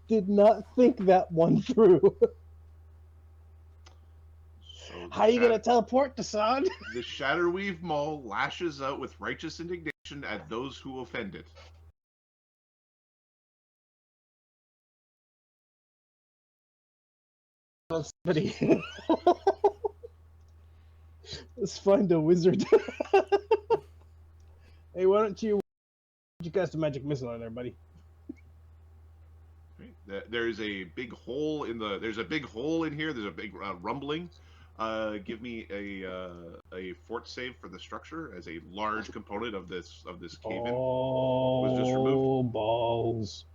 did not think that one through. So How are you gonna teleport, Dassod? the Shatterweave Maul lashes out with righteous indignation at those who offend it. Somebody. Let's find a wizard. Hey, why don't you cast a magic missile on there, buddy? There's a big hole in the. There's a big hole in here. There's a big rumbling. Give me a fort save for the structure, as a large component of this cave-in was just removed. Oh, balls!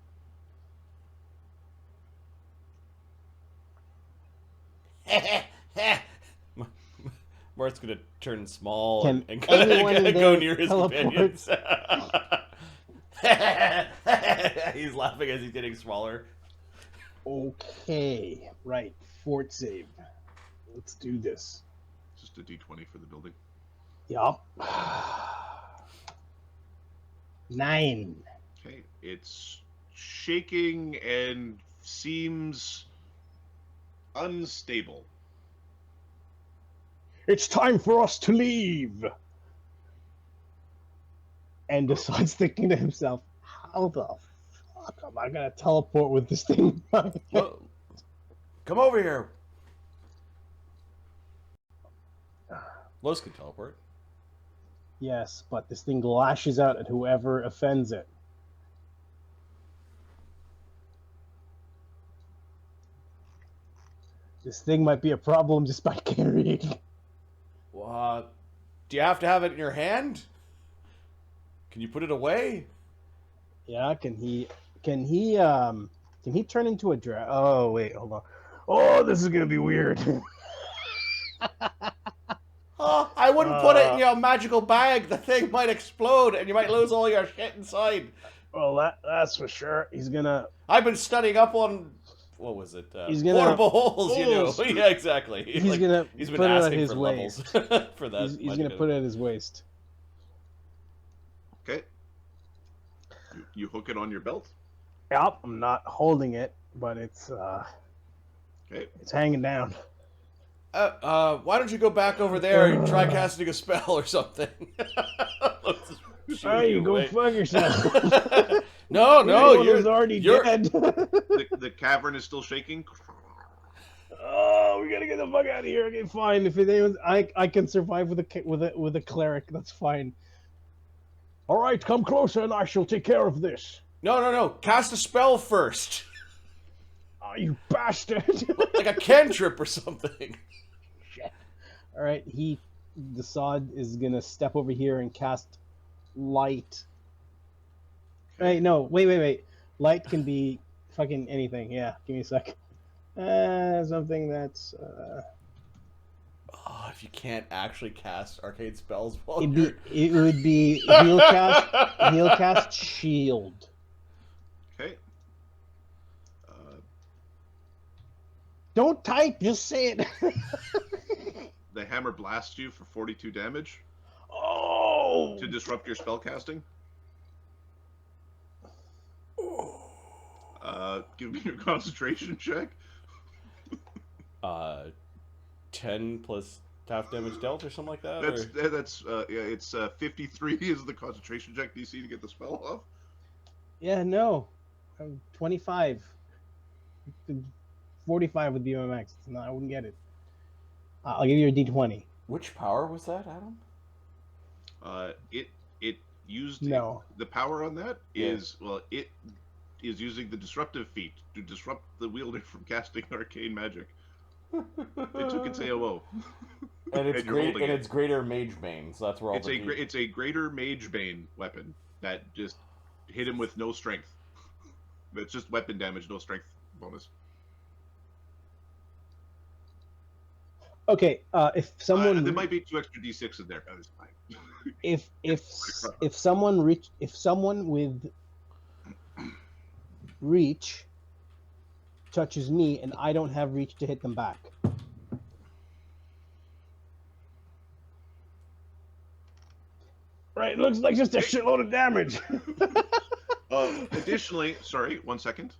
Mart's gonna turn small Can and anyone in go there near his teleport? companions. He's laughing as he's getting smaller. Okay, right. Fort save. Let's do this. Just a d20 for the building. Yup. 9. Okay, it's shaking and seems unstable. It's time for us to leave. And Dassad's thinking to himself, how the fuck am I gonna teleport with this thing? Well, come over here. Lloes can teleport. Yes, but this thing lashes out at whoever offends it. This thing might be a problem just by carrying. Do you have to have it in your hand? Can you put it away? Yeah, can he turn into a dragon? Oh wait, hold on. Oh, this is gonna be weird. Oh, I wouldn't put it in your magical bag. The thing might explode and you might lose all your shit inside. Well, that's for sure. He's gonna. I've been studying up on, what was it? He's gonna portable holes, you know. Yeah, exactly. He's gonna he's been put it at asking his for waist. levels for that. He's gonna put it at his waist. Okay. You hook it on your belt. Yep, I'm not holding it, but it's Okay. it's hanging down. Why don't you go back over there and try casting a spell or something? Oh, you go fuck yourself. No, you're already dead. The cavern is still shaking. Oh, we gotta get the fuck out of here. Okay, fine. If anyone's, I can survive with a cleric. That's fine. All right, come closer, and I shall take care of this. No. Cast a spell first. Oh, you bastard! Like a cantrip or something. Shit. All right, Dassod is gonna step over here and cast light. Hey, no, wait. Light can be fucking anything. Yeah, give me a sec. Something that's. Oh, if you can't actually cast arcane spells while It would be heal cast shield. Okay. Don't type, just say it. The hammer blasts you for 42 damage Oh! to disrupt your spell casting. Give me your concentration check. 10 plus half damage dealt or something like that? It's 53 is the concentration check DC to get the spell off. Yeah, no. 25. 45 would be my max. No, I wouldn't get it. I'll give you a D20. Which power was that, Adam? It used No. the power on that is it is using the disruptive feat to disrupt the wielder from casting arcane magic. It took its AOO. And it's greater mage bane, so that's where all it's a greater mage bane weapon that just hit him with no strength. It's just weapon damage, no strength bonus. Okay, if someone there might be 2 extra D6 in there. That is fine. if someone with reach touches me and I don't have reach to hit them back. Right, it looks like just a shitload of damage. Additionally, sorry, 1 second.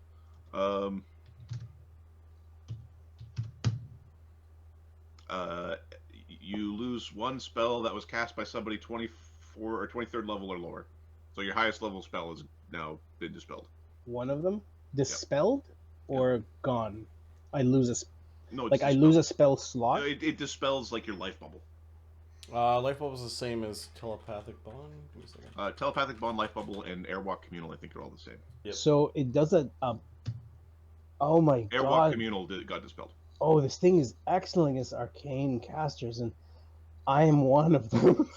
You lose one spell that was cast by somebody 24 or 23rd level or lower. So your highest level spell has now been dispelled. One of them dispelled or gone. I lose a No, it's like I dispelled. lose a spell slot. It dispels like your life bubble. Life bubble is the same as telepathic bond. Give me a second. Telepathic bond, life bubble, and airwalk communal. I think are all the same. Yep. So it does a. Oh my Airwalk god! communal got dispelled. Oh, this thing is excellent against arcane casters, and I am one of them.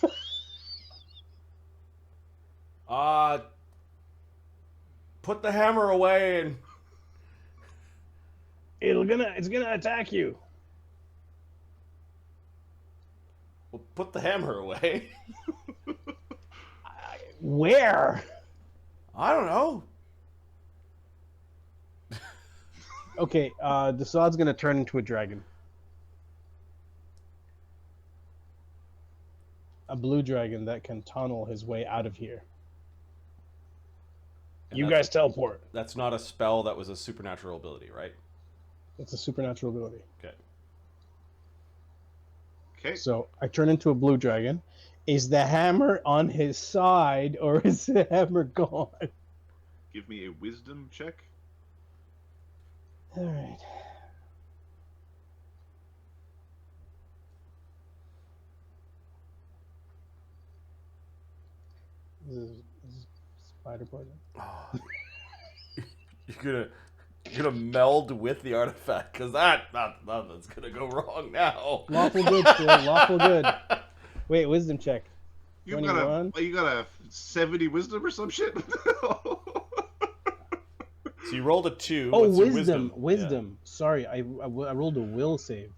Put the hammer away and It's gonna attack you. well, put the hammer away. Where? I don't know. Okay, Dassod's gonna turn into a dragon. A blue dragon that can tunnel his way out of here. And You guys teleport. That's not a spell. That was a supernatural ability, right? It's a supernatural ability. Okay. Okay. So I turn into a blue dragon. Is the hammer on his side or is the hammer gone? Give me a wisdom check. All right. This is spider poison. Oh. You're gonna meld with the artifact because nothing's gonna go wrong now. Lawful good, Phil. Lawful good. Wait, wisdom check. You 21. got a 70 wisdom or some shit. So you rolled a 2. Oh, What's your wisdom. Yeah. Wisdom. Sorry, I rolled a will save.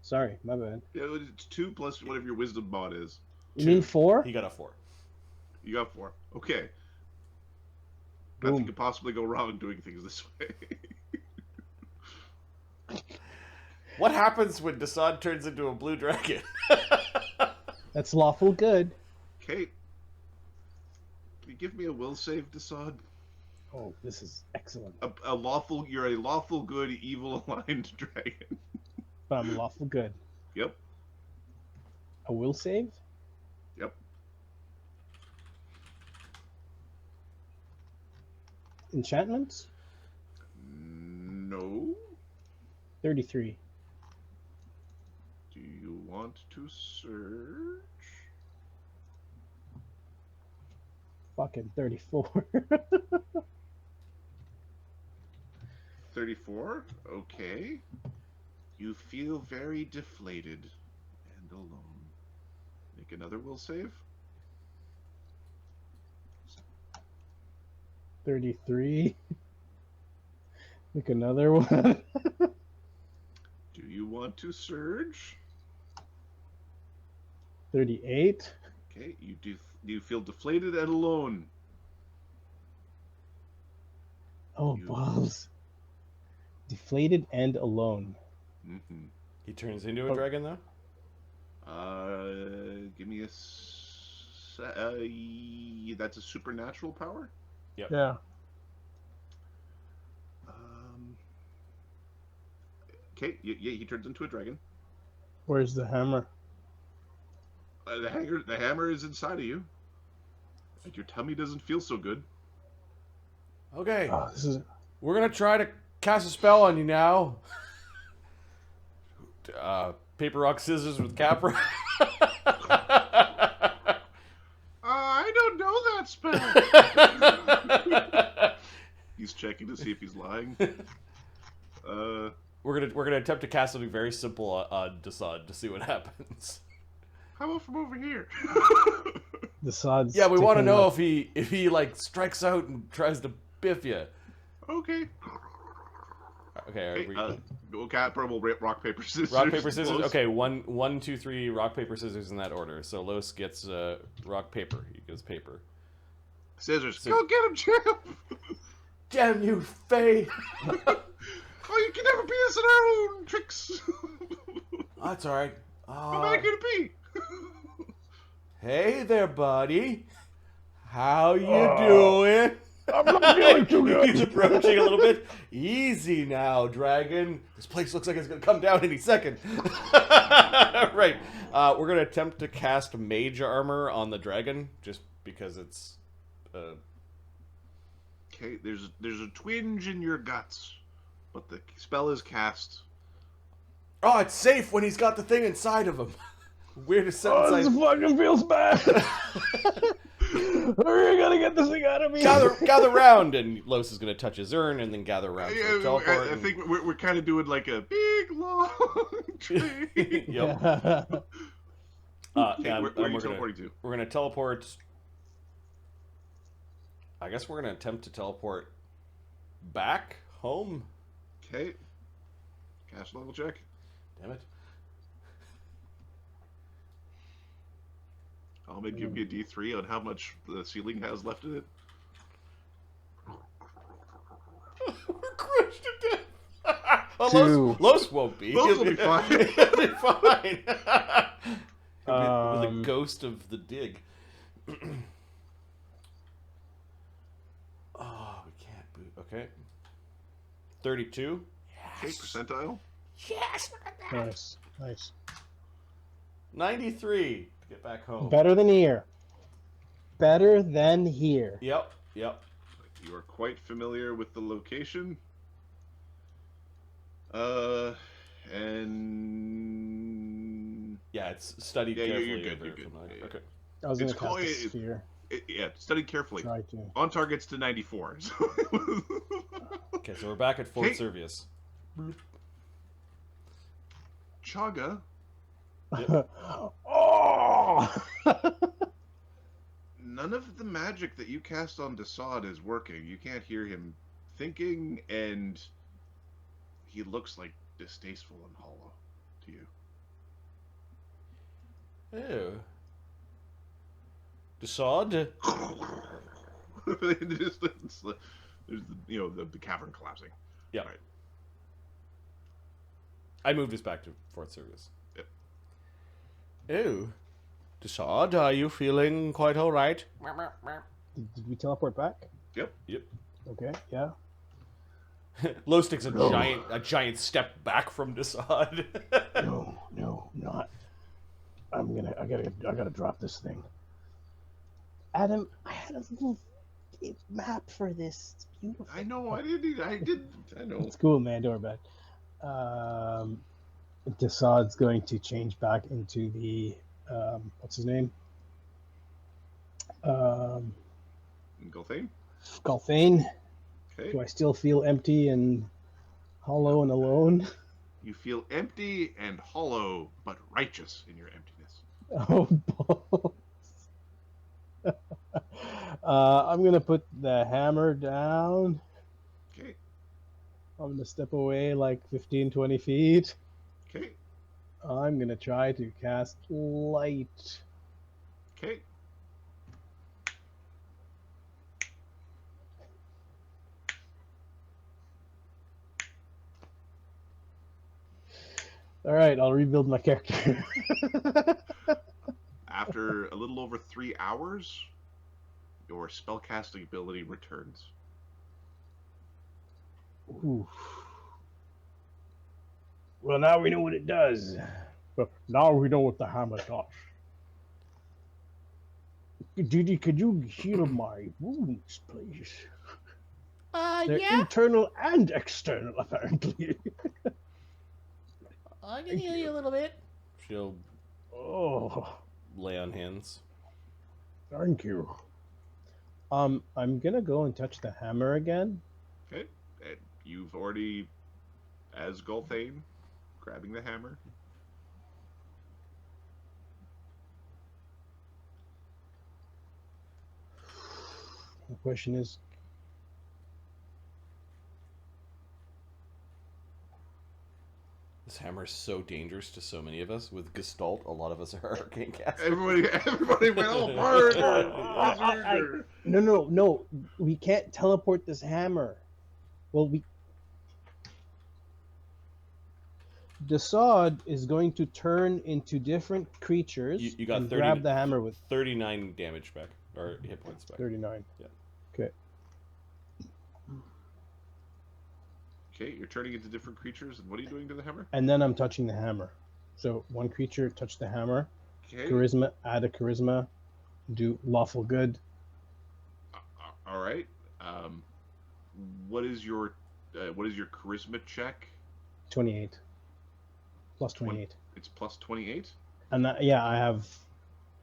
Sorry, my bad. Yeah, it's 2 plus whatever your wisdom mod is. You mean 4? He got a 4. You got 4. Okay. Boom. Nothing could possibly go wrong doing things this way. What happens when Dassod turns into a blue dragon? That's lawful good. Kate, can you give me a will save, Dassod? Oh, this is excellent. You're a lawful good, evil aligned dragon. But I'm lawful good. Yep. A will save? Yep. Enchantments? No. 33. Do you want to search? Fucking 34. 34? Okay. You feel very deflated and alone. Make another will save. 33. Make another one. Do you want to surge? 38. Okay, you feel deflated and alone. Oh, balls. Deflated and alone. Mm-hmm. He turns into a dragon, though? Give me a... that's a supernatural power? Yep. Yeah. Okay, yeah, he turns into a dragon. Where's the hammer? The hammer is inside of you. And your tummy doesn't feel so good. Okay. Oh, this is... We're going to try to cast a spell on you now. Paper, rock, scissors with Capra. I don't know that spell. He's checking to see if he's lying. We're gonna attempt to cast something very simple on Dassod to see what happens. How about from over here? Dassod's Yeah, we want to taking know like- if he like strikes out and tries to biff you. Okay. Okay. Go Capra will rock, paper, scissors. Rock, paper, scissors. Close. Okay, 1, 2, 3. Rock, paper, scissors in that order. So Lloes gets rock, paper. He gets paper. Scissors. Go get him, champ! Damn you, Faye! Oh, you can never beat us in our own tricks. That's all right. How bad could it be? Hey there, buddy. How you doing? I'm not feeling too good. He's approaching a little bit. Easy now, dragon. This place looks like it's going to come down any second. Right. We're going to attempt to cast mage armor on the dragon, just because it's... Okay, there's a twinge in your guts, but the spell is cast. Oh, it's safe when he's got the thing inside of him. Weirdest sentence This fucking feels bad. We're gonna get this thing out of me. Gather round, and Lloes is going to touch his urn, and then gather round for a teleport. I think we're kind of doing like a big long train. Yep. Okay, where are you teleporting to? We're going to teleport. I guess we're going to attempt to teleport back home. Okay. Cast level check. Damn it. I'll give me a D3 on how much the ceiling has left in it. We're crushed to death. Two. Lloes won't be. Lloes will be fine. He'll be fine. The ghost of the dig. Oh, we can't boot. Okay. 32. Okay, percentile. Yes. Nice. 93 to get back home. Better than here. Better than here. Yep. You are quite familiar with the location. And yeah, it's studied yeah, carefully. you're good. Yeah. Okay. I was gonna It's cast a sphere. Yeah, study carefully. Try to. On targets to 94. Okay, so we're back at Fort Servius. Chagga. Oh! None of the magic that you cast on Dassod is working. You can't hear him thinking, and he looks like distasteful and hollow to you. Ew. Dassod? There's the cavern collapsing. Yeah. Right. I moved us back to Fort Service. Yep. Ew. Dassod, are you feeling quite alright? Did we teleport back? Yep. Okay, yeah. Lloes takes a giant step back from Dassod. No, not. I gotta drop this thing. Adam, I had a little map for this. It's beautiful. I know. I know. It's cool, man. Don't worry about it. Dassod's going to change back into the what's his name? Gulthane? Gulthane. Okay. Do I still feel empty and hollow and alone? You feel empty and hollow, but righteous in your emptiness. Oh, balls. I'm gonna put the hammer down. Okay. I'm gonna step away like 15-20 feet. Okay. I'm gonna try to cast light. Okay. All right, I'll rebuild my character. After a little over 3 hours, your spellcasting ability returns. Ooh. Well, now we know what it does. Well, now we know what the hammer does. Judy, could you heal my wounds, please? They're internal and external, apparently. I can heal you a little bit. She'll lay on hands. Thank you. I'm gonna go and touch the hammer again. Okay. And you've already, as Gulthane, grabbing the hammer. The question is, this hammer is so dangerous to so many of us. With Gestalt, a lot of us are arcane casters. Everybody went all hard. No. We can't teleport this hammer. Well, Dassod is going to turn into different creatures You got and 30, grab the hammer with 39 damage back, or hit points back. 39. Yeah. Okay. Okay, you're turning into different creatures, and what are you doing to the hammer? And then I'm touching the hammer. So one creature touch the hammer. Okay. Charisma, add a charisma. Do lawful good. All right. What is your charisma check? 28. Plus 28. It's plus 28. And that, yeah, I have.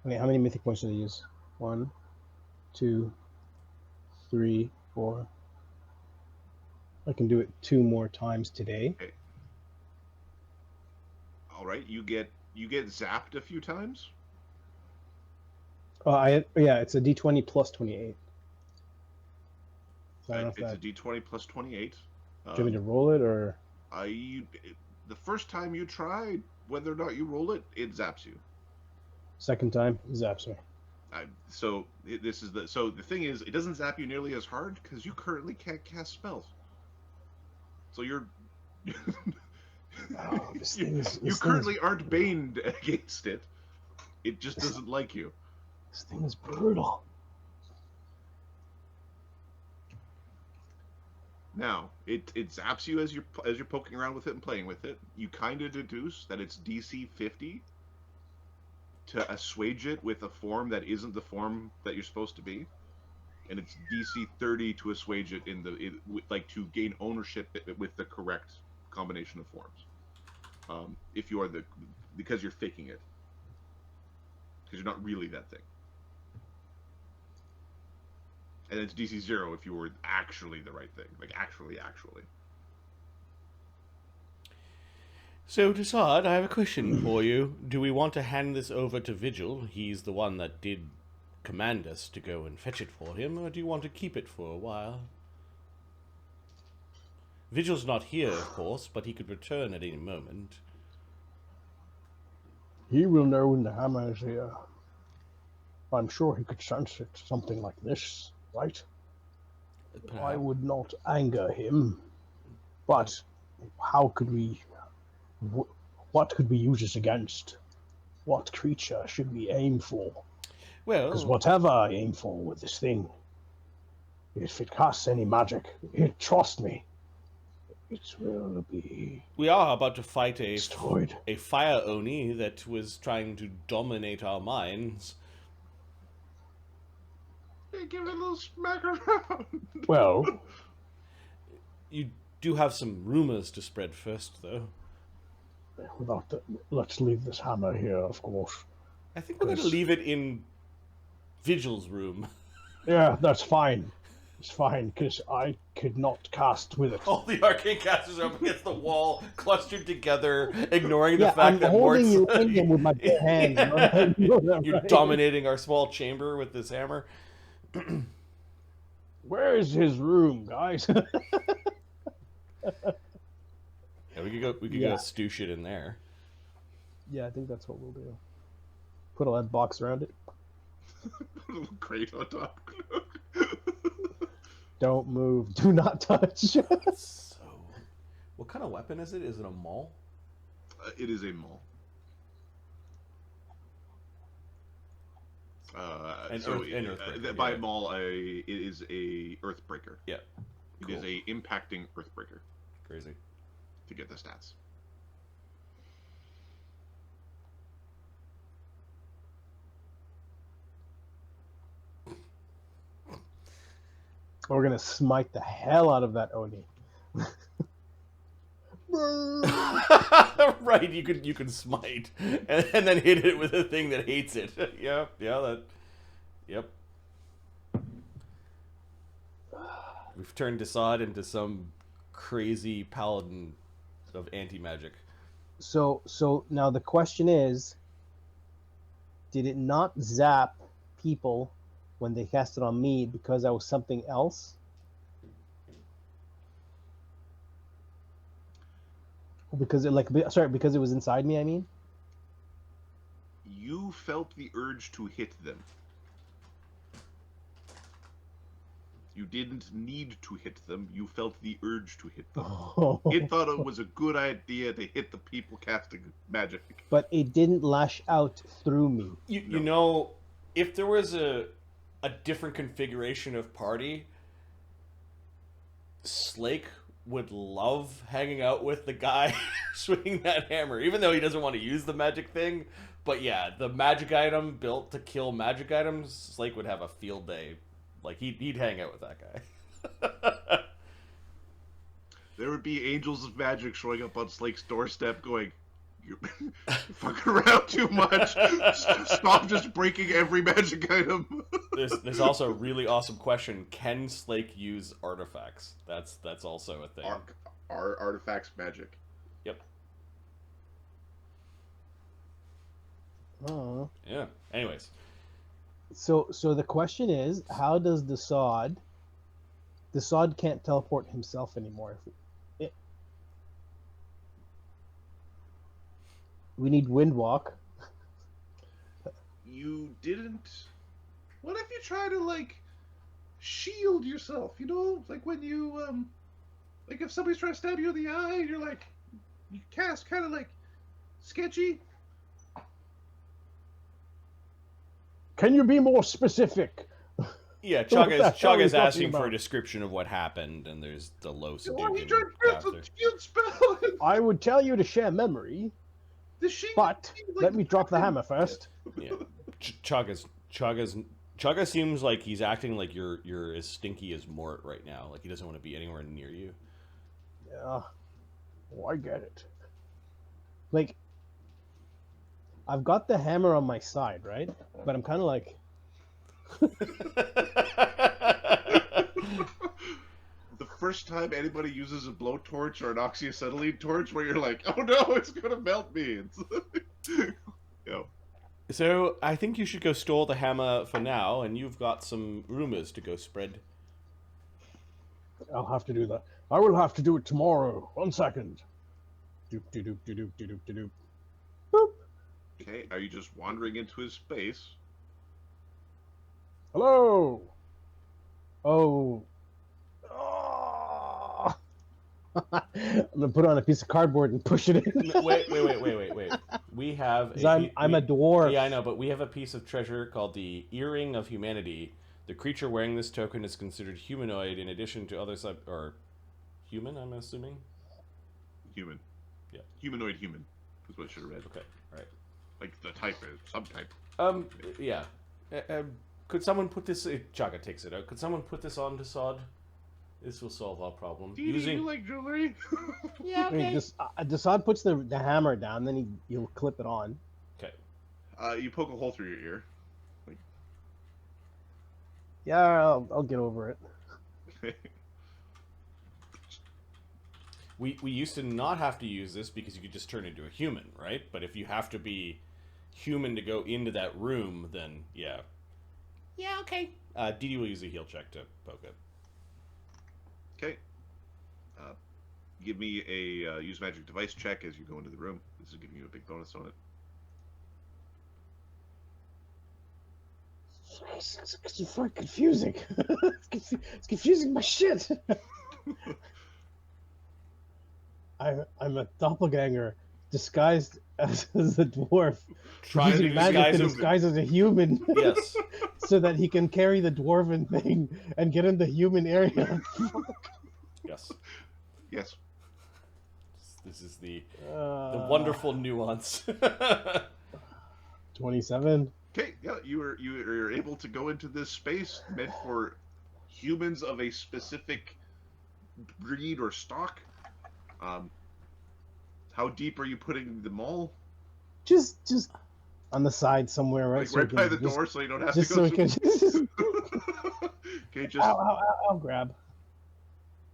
Okay, how many mythic points did I use? 1, 2, 3, 4. I can do it 2 more times today. Okay. All right. You get zapped a few times. Oh, it's a D20 plus 28. So I don't know if It's that. a D20 plus 28. Do you want me to roll it or? The first time you try, whether or not you roll it, it zaps you. Second time, zaps me. So the thing is, it doesn't zap you nearly as hard because you currently can't cast spells. So you're Oh, this thing is. you currently aren't baned against it. It just doesn't like you. This thing is brutal. Now, it zaps you as you're poking around with it and playing with it. You kind of deduce that it's DC 50 to assuage it with a form that isn't the form that you're supposed to be, and it's DC 30 to assuage it to gain ownership with the correct combination of forms. If you are because you're faking it, because you're not really that thing. And it's DC 0 if you were actually the right thing. Like, actually. So, Dassod, I have a question for you. Do we want to hand this over to Vigil? He's the one that did command us to go and fetch it for him, or do you want to keep it for a while? Vigil's not here, of course, but he could return at any moment. He will know when the hammer is here. I'm sure he could sense it, something like this, right? I would not anger him, but how could we... What could we use this against? What creature should we aim for? Well, Because whatever I aim for with this thing, if it casts any magic, trust me, it will be we are about to fight destroyed. a fire Oni that was trying to dominate our minds. Hey, give it a little smack around. Well, You do have some rumors to spread first, though. let's leave this hammer here, of course. I think we're going to leave it in Vigil's room. Yeah, that's fine. It's fine, because I could not cast with it. All the arcane casters are up against the wall, clustered together, ignoring the Yeah, fact I'm that holding you Mort's... in with my bare hand. Yeah. You know that, You're right? dominating our small chamber with this hammer. Where is his room, guys? Yeah, we could go stew shit in there. Yeah, I think that's what we'll do. Put a lead box around it. Put a little crate on top. Don't move. Do not touch. So, what kind of weapon is it? Is it a maul? It is a maul. By maul, it is a earthbreaker. Yeah. It Cool. is a impacting earthbreaker. Crazy. To get the stats. We're gonna smite the hell out of that Oni. Right, you can smite and then hit it with a thing that hates it. Yep. We've turned Dassod into some crazy paladin of anti-magic. So now the question is, did it not zap people when they cast it on me because I was something else? Because because it was inside me, I mean? You felt the urge to hit them. You didn't need to hit them. You felt the urge to hit them. It thought it was a good idea to hit the people casting magic. But it didn't lash out through me. You know, if there was a different configuration of party, Slake would love hanging out with the guy swinging that hammer, even though he doesn't want to use the magic thing. But yeah, the magic item built to kill magic items, Slake would have a field day. Like, he'd hang out with that guy. There would be angels of magic showing up on Slake's doorstep going, "You fucking around too much. Stop just breaking every magic item." There's also a really awesome question. Can Slake use artifacts? That's also a thing. Are artifacts magic? Yep. Oh. Yeah. Anyways. So the question is, how does Dassod can't teleport himself anymore. We need Windwalk. You didn't. What if you try to like shield yourself? You know, like when you like if somebody's trying to stab you in the eye, you're like, you cast kind of like sketchy. Can you be more specific? Yeah, What the hell are Chagga's you asking talking for a about? description of what happened, and there's the Lloes and Why are you Dugganschmirph trying to cast after. a shield spell? I would tell you to share memory, The shield, but like, let me drop the hammer first. Yeah, Chagga seems like he's acting like you're as stinky as Mort right now. Like he doesn't want to be anywhere near you. Yeah. Oh, I get it. Like, I've got the hammer on my side, right? But I'm kind of like, The first time anybody uses a blowtorch or an oxyacetylene torch, where you're like, "Oh no, it's gonna melt me." Yo. So I think you should go store the hammer for now, and you've got some rumors to go spread. I'll have to do that. I will have to do it tomorrow. 1 second. Doop doop doop doop doop doop doop. Boop. Okay, are you just wandering into his space? Hello. Oh. Oh. I'm gonna put on a piece of cardboard and push it in. Wait. We have. 'Cause I'm a dwarf. Yeah, I know, but we have a piece of treasure called the Earring of Humanity. The creature wearing this token is considered humanoid in addition to other or human, I'm assuming? Human. Yeah. Humanoid human is what I should have read. Okay, alright. Like the type is, subtype. Yeah. Could someone put this... Chagga takes it out. Could someone put this on Dassod? This will solve our problem. Do you like jewelry? Yeah, I mean, Dassod puts the hammer down, then he'll clip it on. Okay. You poke a hole through your ear. Yeah, I'll get over it. We used to not have to use this because you could just turn into a human, right? But if you have to be human to go into that room, then yeah. Yeah, okay. Dee Dee will use a heal check to poke it. Okay. Give me a use magic device check as you go into the room. This is giving you a big bonus on it. It's fucking confusing. It's confusing my shit. I'm a doppelganger disguised as a dwarf, Trying to using magic disguise to him. disguise as a human. Yes. So that he can carry the dwarven thing and get in the human area. Yes. Yes. This is the wonderful nuance. 27. Okay. Yeah, you're able to go into this space meant for humans of a specific breed or stock. How deep are you putting the mole? Just on the side somewhere, right? Like right by the door, so you don't have to just go. so we can. Okay, just I'll grab.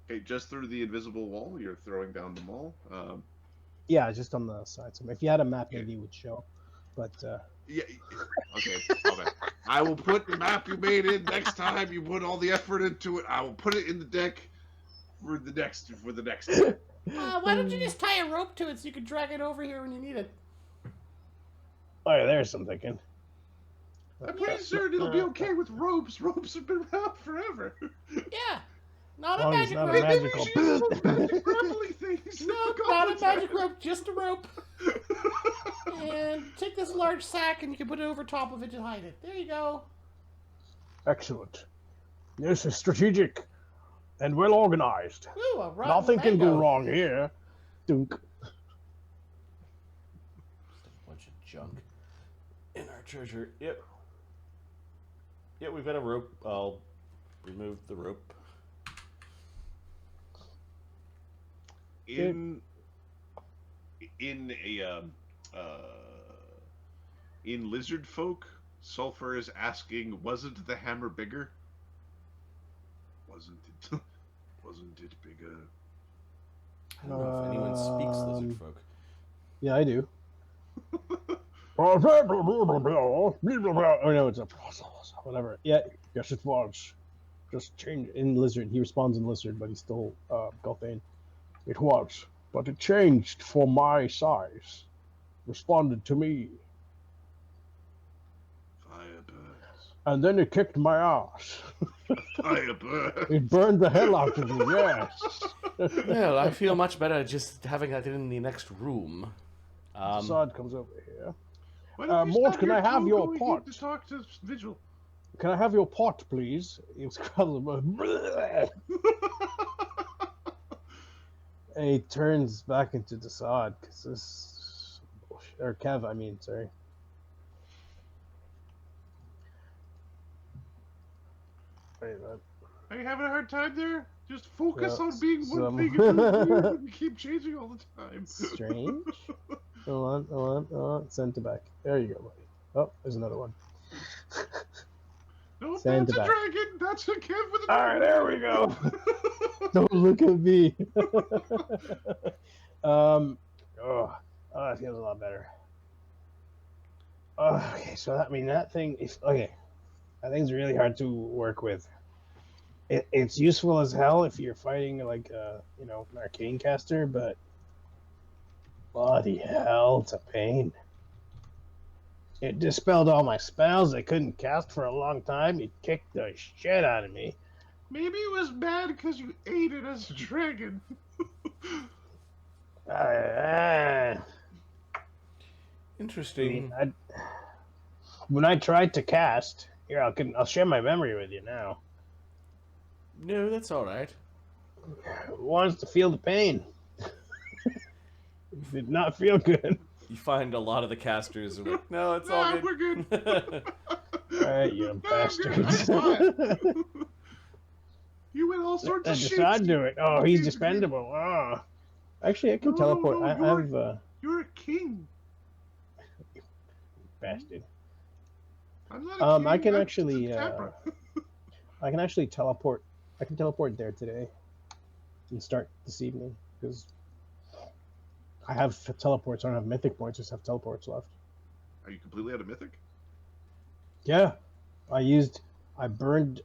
okay, just through the invisible wall. You're throwing down the mole. Yeah, just on the side somewhere. If you had a map, maybe it would show. But Yeah. Okay. I will put the map you made in next time. You put all the effort into it. I will put it in the deck for the next time. Why don't you just tie a rope to it so you can drag it over here when you need it? oh, yeah, there's some thinking. I'm pretty certain it'll be okay with ropes. Ropes have been around forever. Yeah. Not a Long as magic not a rope. magic- Maybe we should use those magic grappling things. No, that the not a goblins magic have. rope, just a rope. And take this large sack and you can put it over top of it to hide it. There you go. Excellent. This is strategic. and well organized. Ooh, a rotten Nothing can go mango. wrong here. Dunk. Just a bunch of junk in our treasure. Yep. Yeah, we've got a rope. I'll remove the rope. In a in lizard folk, Sulfur is asking, wasn't the hammer bigger? Wasn't it? Wasn't it bigger? I don't know if anyone speaks lizard folk. Yeah, I do. Oh no, it's a whatever. Yeah, yes it was. Just change in lizard. He responds in lizard, but he's still Gulfane. It was, but it changed for my size. Responded to me. Firebirds. And then it kicked my ass. Firebirds. It burned the hell out of me, yes. Well, I feel much better just having that in the next room. Dassod comes over here. Why don't we Mort, stop can I your have crew your going pot? in to talk to Vigil. Can I have your pot, please? He was and he turns back into Dassod, because this... Or Kev, I mean, sorry. Wait a minute. Are you having a hard time there? Just focus Yeah, on being one some- thing and you keep changing all the time. Strange. Hold on. Send it back. There you go, buddy. Oh, there's another one. No, Send that's it a back. dragon. That's a Kev with a Alright, dragon. there we go. Don't look at me. That feels a lot better. Okay, so that thing is okay. That thing's really hard to work with. It's useful as hell if you're fighting like an arcane caster, but bloody hell, it's a pain. It dispelled all my spells. I couldn't cast for a long time. It kicked the shit out of me. Maybe it was bad because you ate it as a dragon. Interesting. When I tried to cast, here I'll share my memory with you now. No, that's all right. It wants to feel the pain. It did not feel good. You find a lot of the casters are like, no, it's all good. We're good. Alright, you No, I'm good. bastards. I saw it. You went all sorts Let of shit. Dassod do it. Oh, he's dispendable. Oh. Actually, I can teleport. I have You're a king. bastard. I'm not a king. I can I'm actually just a Capra. I can actually teleport. I can teleport there today and start this evening because I have teleports. I don't have mythic points. I just have teleports left. Are you completely out of mythic? Yeah, I burned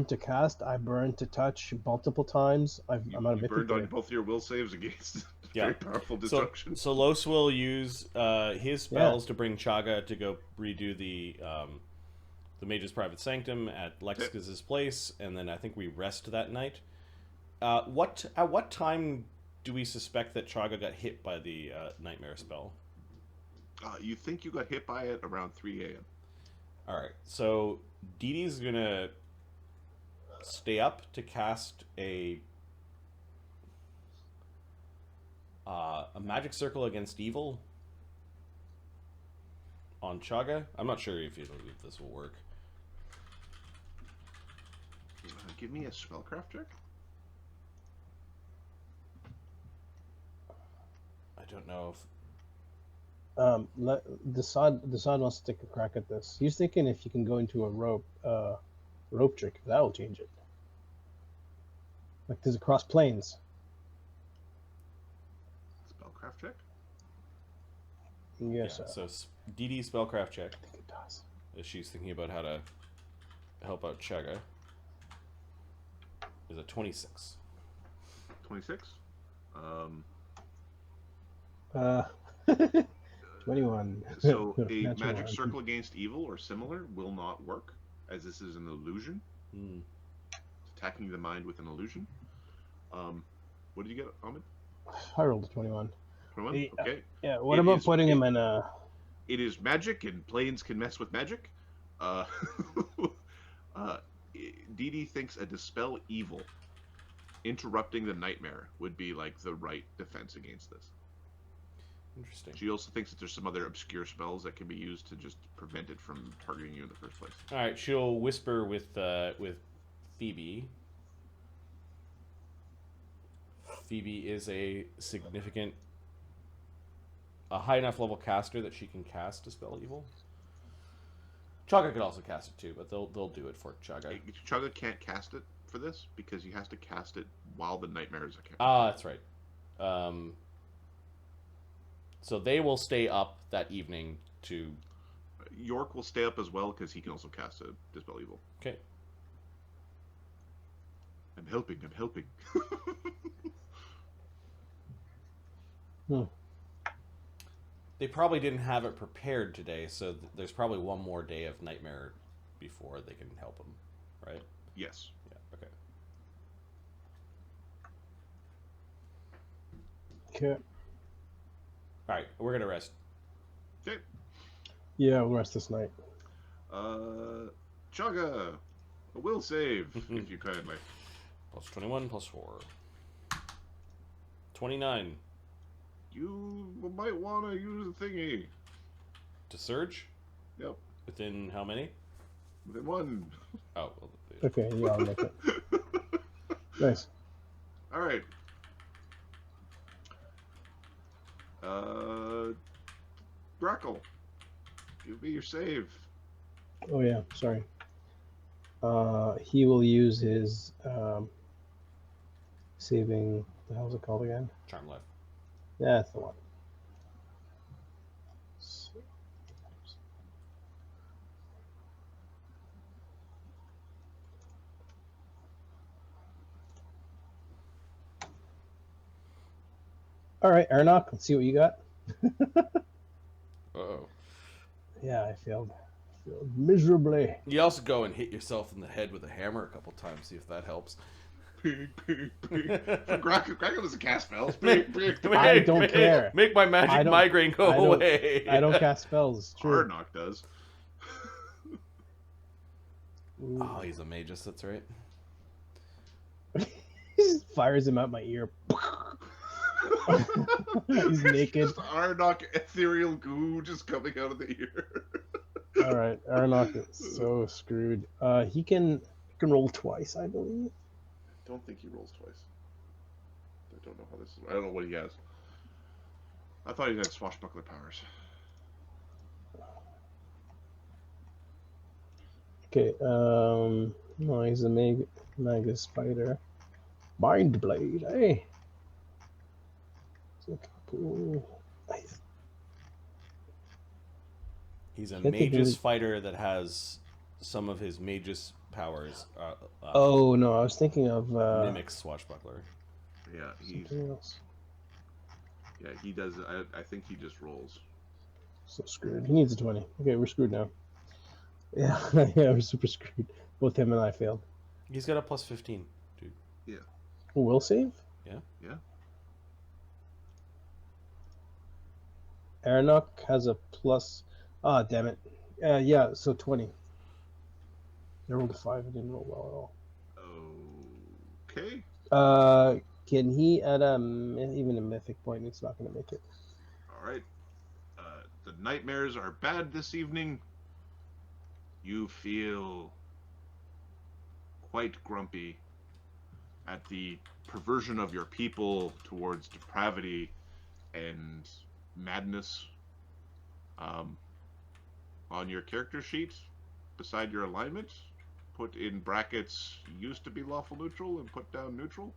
to cast. I burned to touch multiple times. I'm out of You mythic. burned on points. both your will saves against Yeah. very powerful destruction. So Lloes will use his spells to bring Chagga to go redo the Mage's Private Sanctum at Lexus's place, and then I think we rest that night. At what time do we suspect that Chagga got hit by the Nightmare spell? You think you got hit by it around 3 a.m. Alright, so Dee Dee's gonna stay up to cast a magic circle against evil on Chagga. I'm not sure if this will work. Give me a spellcraft check. I don't know if Dassod wants to take a crack at this. He's thinking if you can go into a rope trick, that'll change it. Like there's across planes. Spellcraft check. Yes. yeah, so Dee Dee spellcraft check. I think it does. As she's thinking about how to help out Chagga. Is a 26. 26. 21. So a Natural magic one. circle against evil or similar will not work, as this is an illusion. Hmm. It's attacking the mind with an illusion. What did you get, Ahmed? I rolled a 21. 21? Yeah. Okay. Yeah. What It about is- putting him in a? It is magic, and planes can mess with magic. Dee Dee thinks a dispel evil interrupting the nightmare would be like the right defense against this. Interesting. She also thinks that there's some other obscure spells that can be used to just prevent it from targeting you in the first place. All right, she'll whisper with Phoebe. Phoebe is a high enough level caster that she can cast Dispel Evil. Chagga could also cast it too, but they'll do it for Chagga. Chagga can't cast it for this because he has to cast it while the nightmares are camping. Ah, that's right. So they will stay up that evening to... York will stay up as well because he can also cast a Dispel Evil. Okay. I'm helping. They probably didn't have it prepared today, so there's probably one more day of Nightmare before they can help him, right? Yes. Yeah, okay. Okay. Alright, we're gonna rest. Okay. Yeah, we'll rest this night. Chagga, a will save, if you kindly. Plus 21, plus 4. 29. You might want to use the thingy. To surge? Yep. Within how many? Within 1. Oh, well, Okay, yeah, I'll make it. Nice. Alright. Brackle, give me your save. Oh yeah, sorry. He will use his saving. The hell's it called again? Charm Life. Yeah, that's the one. All right, Arnok, let's see what you got. Uh-oh. Yeah, I failed miserably. You also go and hit yourself in the head with a hammer a couple times, see if that helps. Kraken doesn't cast spells. I don't care. Make my magic migraine go away. I don't cast spells. It's true. Arnok does. Oh, he's a magus, that's right. He just fires him out my ear. He's naked. Just Arnok ethereal goo just coming out of the ear. All right, Arnok is so screwed. He can roll twice, I believe. I don't think he rolls twice. I don't know how this is. I don't know what he has. I thought he had swashbuckler powers. Okay, no, he's a magus spider. Mind blade, eh? Nice. He's a Can't think of magus it. fighter that has some of his magus powers. Oh no, I was thinking of Mimic swashbuckler. Yeah, he's something else. yeah he does. I think he just rolls. So screwed. He needs a 20. Okay, we're screwed now. Yeah, yeah, we're super screwed. Both him and I failed. He's got a plus 15, dude. Yeah. Will save? Yeah. Yeah. Arnok has a plus. Ah, damn it. Yeah, so 20. I rolled a 5. It didn't roll well Okay. at all. Can he add even a mythic point? It's not going to make it. All right. The nightmares are bad this evening. You feel quite grumpy at the perversion of your people towards depravity and madness. On your character sheet, beside your alignment, put in brackets used to be lawful neutral and put down neutral.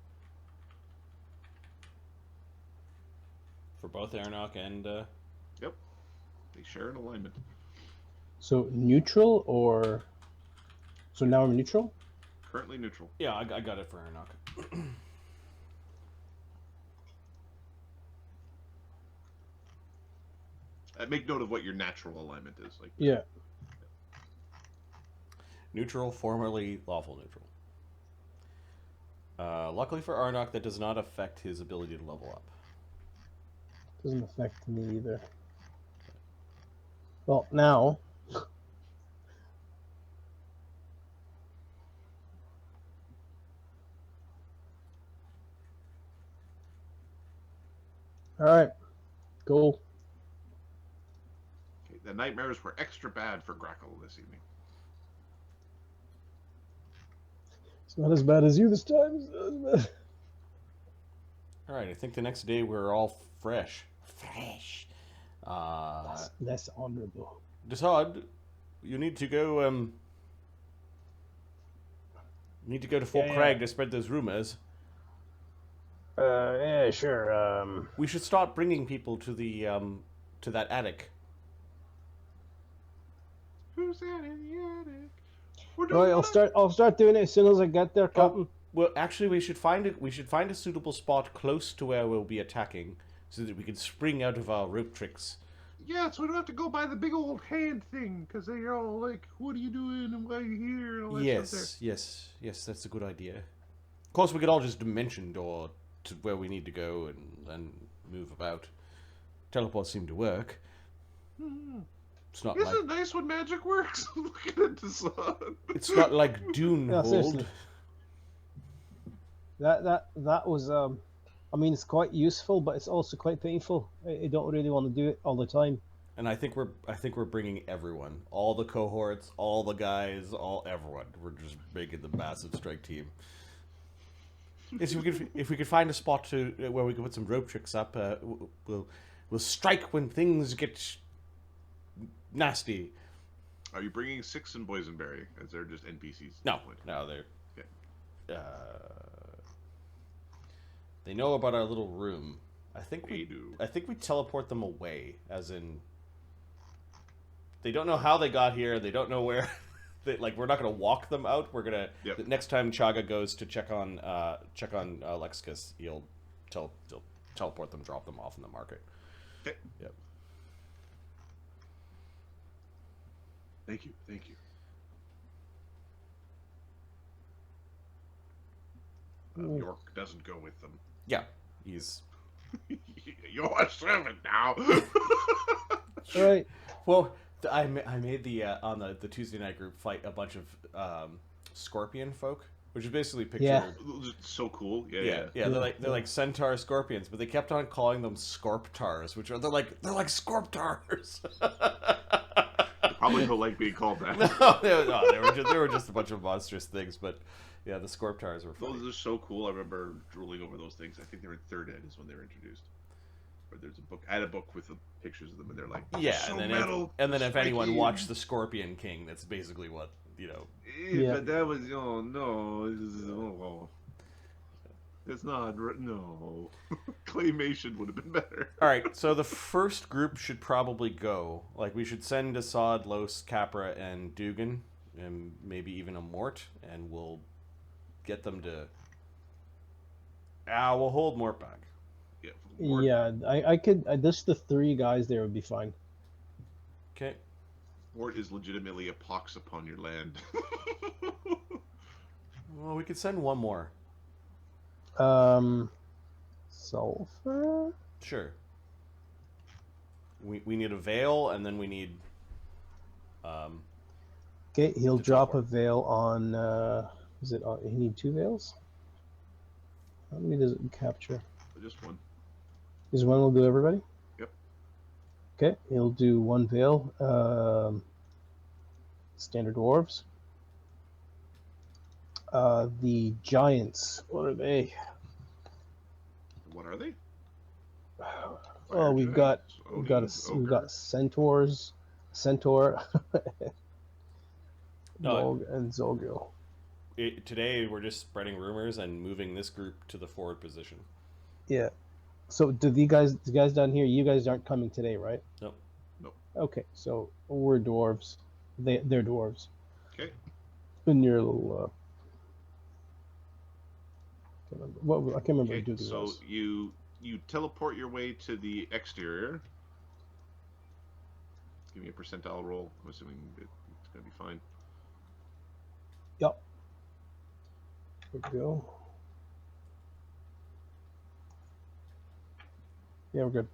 For both Arnok and... Yep. They share an alignment. So neutral or... So now I'm neutral? Currently neutral. Yeah, I got it for Arnok. Make note of what your natural alignment is. Like. Yeah. Neutral, formerly lawful neutral. Luckily for Arnok, that does not affect his ability to level up. Doesn't affect me either. Well, now... All right. Cool. Okay, the nightmares were extra bad for Grackle this evening. It's not as bad as you this time. It's not as bad. All right, I think the next day we're all fresh. Fresh. That's honorable. Dassod, you need to go. Need to go to Fort Yeah, Krag yeah. to spread those rumors. Yeah, sure. We should start bringing people to the to that attic. Who's that in the attic? We're All right, doing I'll start doing it as soon as I get there, Captain. Well, actually, we should find a suitable spot close to where we'll be attacking, so that we can spring out of our rope tricks. Yeah, so we don't have to go by the big old hand thing, because they're all like, what are you doing, and why are you here, and all that stuff there. Yes, that's a good idea. Of course, we could all just dimension door to where we need to go and then move about. Teleports seem to work. It's not Isn't like it nice when magic works? Looking at the sun. it's not like Dune Yeah, Hold. seriously. That was I mean, it's quite useful, but it's also quite painful. I don't really want to do it all the time. And I think we're bringing everyone, all the cohorts, all the guys, everyone. We're just making the massive strike team. Yes, if we could find a spot to where we can put some rope tricks up, we'll strike when things get nasty. Are you bringing Six and Boysenberry, as they're just NPCs? No, they're. Okay. They know about our little room. I think They do. I think we teleport them away, as in. They don't know how they got here. They don't know where. We're not gonna walk them out. We're gonna. Yep. The next time Chagga goes to check on Lexicus, he'll teleport them, drop them off in the market. Okay. Yep. Thank you. York doesn't go with them. Yeah, he's. You're a servant now. All right. Well, I made the on the Tuesday night group fight a bunch of scorpion folk, which is basically picture. Yeah. So cool. Yeah. They're like centaur scorpions, but they kept on calling them scorptars, which are they're like scorptars. Probably don't like being called that. They were just a bunch of monstrous things, but yeah, the scorptars were funny. Those are so cool. I remember drooling over those things. I think they were in third ed is when they were introduced. Where there's a book. I had a book with the pictures of them, and they're like, yeah, so and then metal, if anyone spiky. watched the Scorpion King, that's basically what Yeah. But that was it's not no. Claymation would have been better. All right, so the first group should probably go. Like, we should send Dassod, Lloes, Capra, and Dugan, and maybe even a Mort, and we'll get them to. We'll hold Mort back. Yeah. Yeah, I could. Just the 3 guys there would be fine. Okay. Mort is legitimately a pox upon your land. Well, we could send one more. Sulfur. Sure. We need a veil, and then we need. Okay, he'll To drop a teleport. veil on. Is it? He need 2 veils. How many does it capture? Just one. Is one will do everybody? Yep. Okay, he'll do 1 veil. Standard dwarves. The giants. What are they? What are they? Oh, we've got centaurs, centaur, Vogue, and Zogil. Today, we're just spreading rumors and moving this group to the forward position. Yeah. So do the guys down here? You guys aren't coming today, right? Nope. Okay, so we're dwarves. They're dwarves. Okay. In your little. I can't remember. Okay, What so was. you teleport your way to the exterior. Give me a percentile roll. I'm assuming it's gonna be fine. Yep. There we go. Yeah, we're good.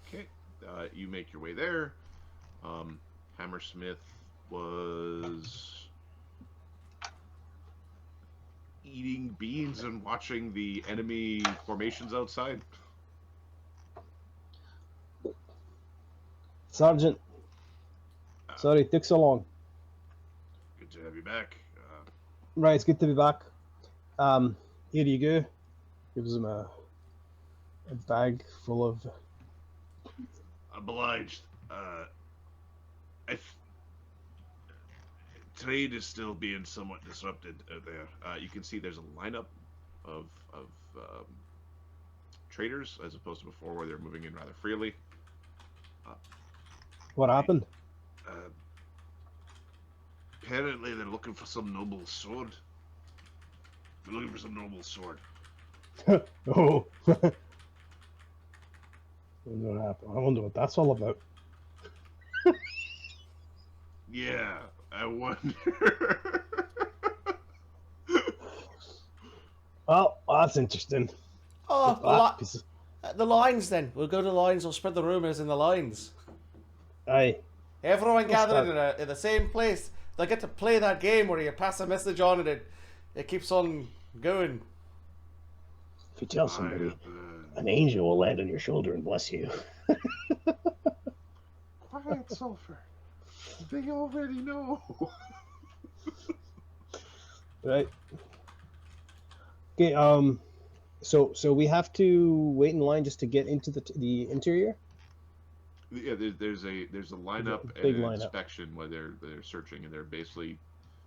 Okay, you make your way there. Hammersmith was eating beans and watching the enemy formations outside. Sergeant. Sorry it took so long. Good to have you back. Right, it's good to be back. Here you go. Gives him a bag full of. Obliged. Trade is still being somewhat disrupted out there. You can see there's a lineup of traders as opposed to before, where they're moving in rather freely. What happened? Apparently, they're looking for some noble sword. They're looking for some noble sword. Oh. What happened? I wonder what that's all about. Yeah, I wonder. Well, that's interesting. Oh, That piece of- the lines then. We'll go to the lines. We'll spread the rumors in the lines. Aye. Everyone gathered start. in the same place. They get to play that game where you pass a message on and it keeps on going. If you tell somebody, an angel will land on your shoulder and bless you. Quiet, Sulfur. They already know. Right. Okay. So we have to wait in line just to get into the interior. Yeah, there's a lineup Big and an lineup. inspection where they're searching, and they're basically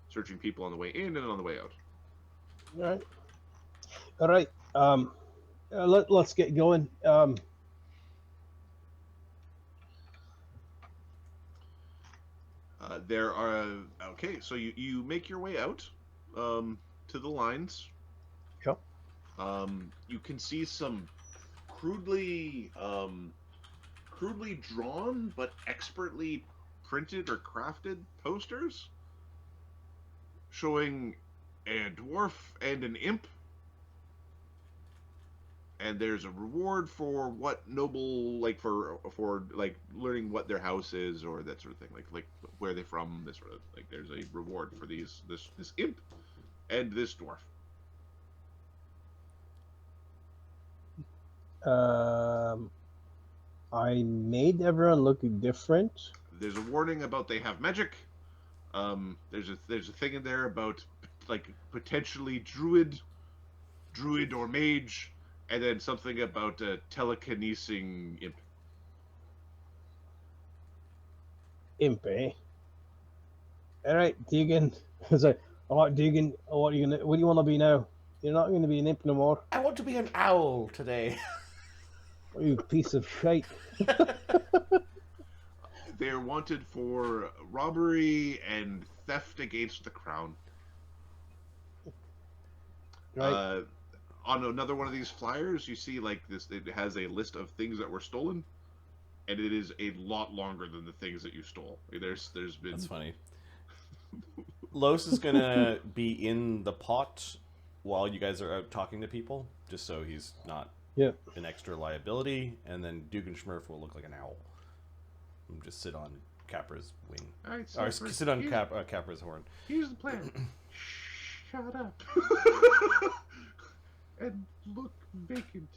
searching people on the way in and on the way out. All right. All right. Let's get going. There are okay, so you make your way out to the lines. Sure. You can see some crudely drawn but expertly printed or crafted posters showing a dwarf and an imp, and there's a reward for what noble, like for like learning what their house is or that sort of thing, like where they're from, this sort of, like there's a reward for this imp and this dwarf. I made everyone look different. There's a warning about they have magic. There's a thing in there about like potentially druid or mage, and then something about telekinesing imp. Imp, eh? All right, Deegan. Sorry. All right, Deegan. What are you gonna? What do you want to be now? You're not going to be an imp no more. I want to be an owl today. Oh, you piece of shite. They're wanted for robbery and theft against the crown. Right. On another one of these flyers, you see like this. It has a list of things that were stolen, and it is a lot longer than the things that you stole. There's been. That's funny. Lloes is gonna be in the pot while you guys are out talking to people, just so he's not an extra liability, and then Dugganschmirph will look like an owl. And just sit on Capra's wing. All right, Or sit on Capra's horn. Here's the plan. Shut up. And look vacant.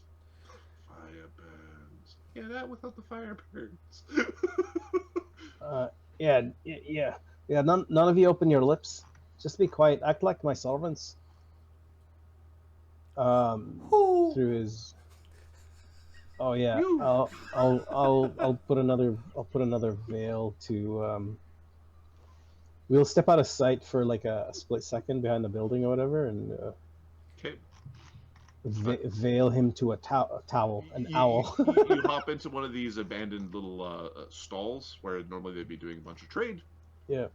Fire burns. Yeah, that without the fire burns. Yeah. None of you open your lips. Just be quiet. Act like my servants. Through his. Oh yeah. I'll put another veil to. We'll step out of sight for like a split second behind the building or whatever, and Okay. Veil him to a towel, an owl. You hop into one of these abandoned little stalls where normally they'd be doing a bunch of trade. Yeah.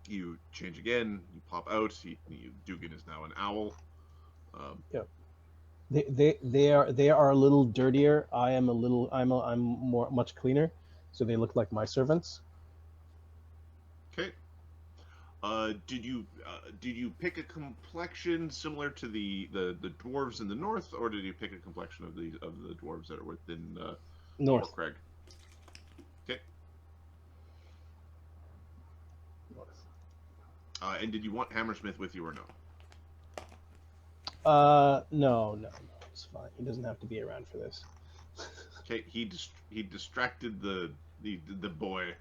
You change again. You pop out. Dugan is now an owl. Yeah. They are a little dirtier. I'm much cleaner, so they look like my servants. Okay. Did you pick a complexion similar to the dwarves in the north, or did you pick a complexion of the dwarves that are within North. Fort Krag? Okay. And did you want Hammersmith with you or no? No, it's fine. He doesn't have to be around for this. Okay, he distracted the boy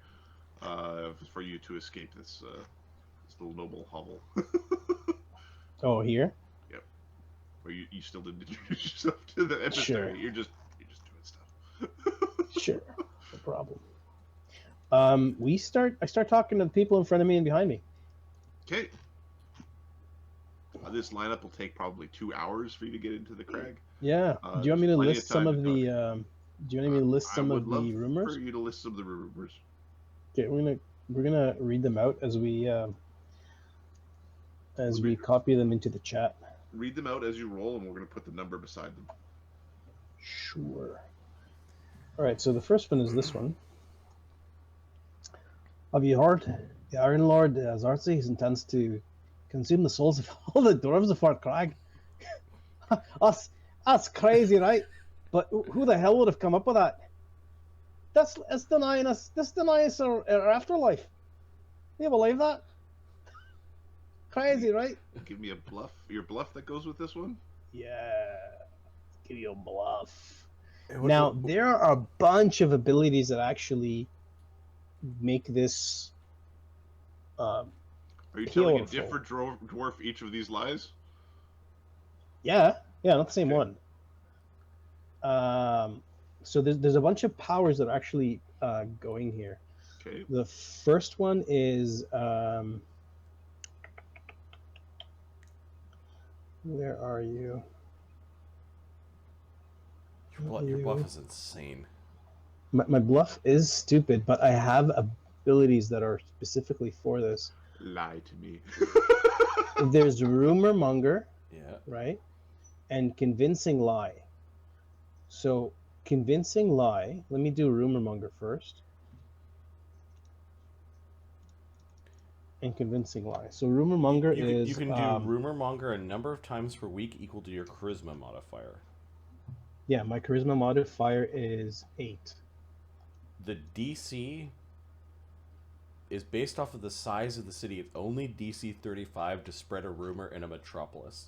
for you to escape this this little noble hovel. Oh, here? Yep. Where you still didn't introduce yourself to the emissary. Sure. You're just doing stuff. Sure. No problem. I start talking to the people in front of me and behind me. Okay. This lineup will take probably 2 hours for you to get into the crag. Yeah. Do you want me to list some of the do you want me to list some of the rumors? For you to list some of the rumors. Okay, we're gonna read them out as we copy them into the chat. Read them out as you roll, and we're gonna put the number beside them. Sure. All right. So the first one is this one. Have you heard? The Iron Lord Zartzi intends to consume the souls of all the dwarves of Fort Krag. That's crazy, right? But who the hell would have come up with that? It's denying us. This denies our afterlife. Can you believe that? Crazy, right? Give me a bluff. Your bluff that goes with this one. Yeah. Give you a bluff. Now there are a bunch of abilities that actually make this. Are you telling a different dwarf each of these lies? Yeah, not the same one. So there's a bunch of powers that are actually going here. Okay. The first one is where are you? Your bluff is insane. My bluff is stupid, but I have abilities that are specifically for this. Lie to me. There's rumor monger. Yeah. Right? And convincing lie. So convincing lie, let me do rumor monger first. And convincing lie. So rumor monger is you can do rumor monger a number of times per week equal to your charisma modifier. Yeah, my charisma modifier is 8. The DC is based off of the size of the city. It's only DC 35 to spread a rumor in a metropolis.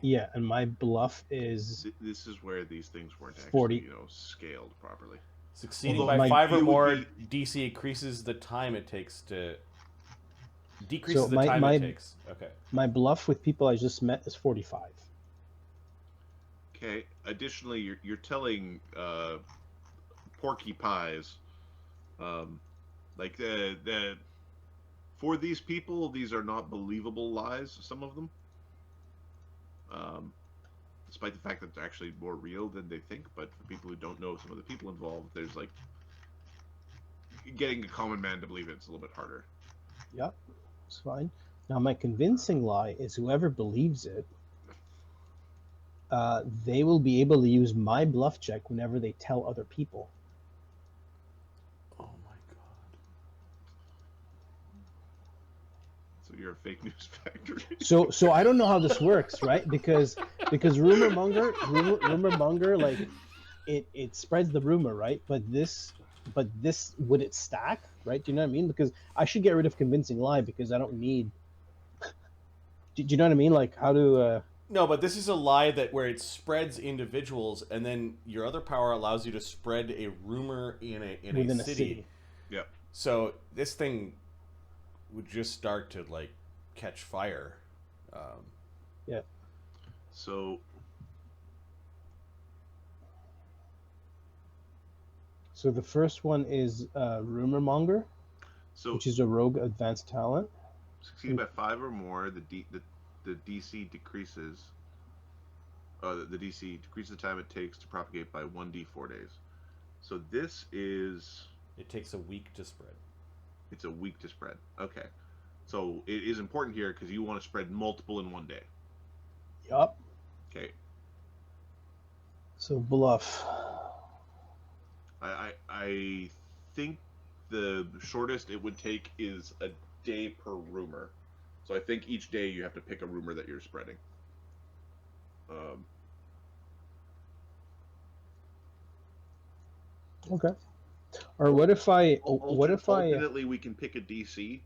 Yeah, and my bluff is... This is where these things weren't 40. actually, scaled properly. Succeeding by 5 or more, DC increases the time it takes to... Decreases the time it takes. Okay. My bluff with people I just met is 45. Okay. Additionally, you're telling Porky Pies, like for these people, these are not believable lies. Some of them, despite the fact that they're actually more real than they think. But for people who don't know some of the people involved, there's like getting a common man to believe it's a little bit harder. Yep, it's fine. Now my convincing lie is whoever believes it, they will be able to use my bluff check whenever they tell other people. Oh my god. So you're a fake news factory. So I don't know how this works, right? Because rumor monger, like it spreads the rumor, right? But this would it stack, right? Do you know what I mean? Because I should get rid of convincing lie because I don't need. Do you know what I mean? Like how to. No, but this is a lie that where it spreads individuals, and then your other power allows you to spread a rumor in a city. Yeah. So this thing would just start to like catch fire. Yeah. So the first one is rumor monger, which is a rogue advanced talent. Succeed by 5 or more, the DC decreases. The DC decreases the time it takes to propagate by 1d4 days. So this is. It takes a week to spread. It's a week to spread. Okay, so it is important here because you want to spread multiple in one day. Yup. Okay. So bluff. I think the shortest it would take is a day per rumor. So I think each day you have to pick a rumor that you're spreading. Okay. Or what if I? Ultimately, we can pick a DC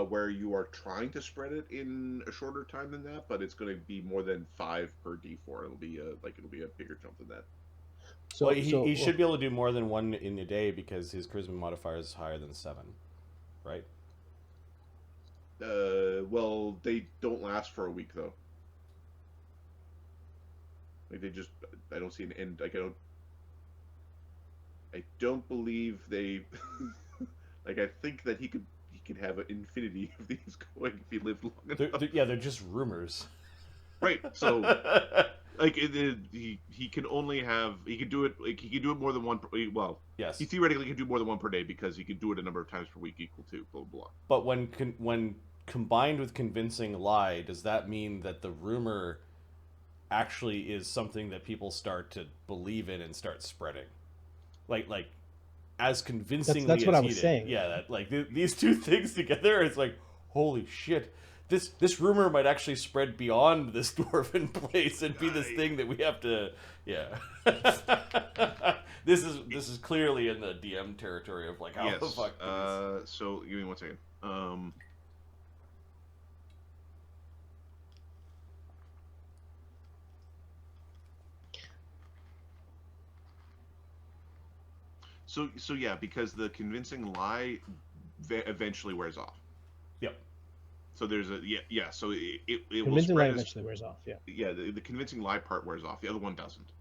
where you are trying to spread it in a shorter time than that, but it's going to be more than 5 per D4. It'll be a bigger jump than that. So, Well, he should be able to do more than one in a day because his charisma modifier is higher than 7, right? Well, they don't last for a week though. Like they just, I don't see an end. Like I don't believe they. Like I think that he could have an infinity of these going if he lived long enough. They're just rumors. Right. So, like he can only have he can do it like he can do it more than one. Well, Yes. he theoretically can do more than one per day because he can do it a number of times per week equal to blah blah. But when combined with convincing lie, does that mean that the rumor actually is something that people start to believe in and start spreading? Like as convincingly that's what as I he was did. saying. Yeah, that like these two things together, it's like holy shit. This rumor might actually spread beyond this dwarven place and be this thing that we have to. Yeah, this is clearly in the DM territory of like how Yes. the fuck. So give me 1 second. So yeah, because the convincing lie eventually wears off. Yep. So there's a yeah. So it will convincing lie spread. eventually wears off. Yeah. Yeah, the convincing lie part wears off. The other one doesn't.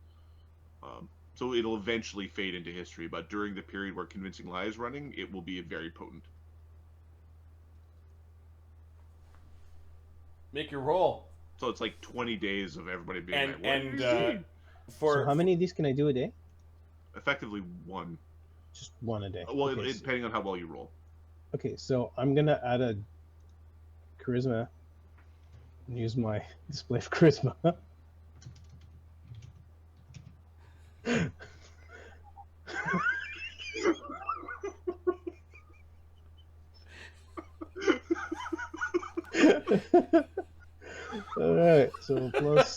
So it'll eventually fade into history, but during the period where convincing lie is running, it will be very potent. Make your roll. So it's like 20 days of everybody being And like, "What and did you see?" So how many of these can I do a day? Effectively one. Just one a day. Well, Okay, depending on how well you roll. okay, so I'm gonna add a charisma and use my display of charisma. All right, so plus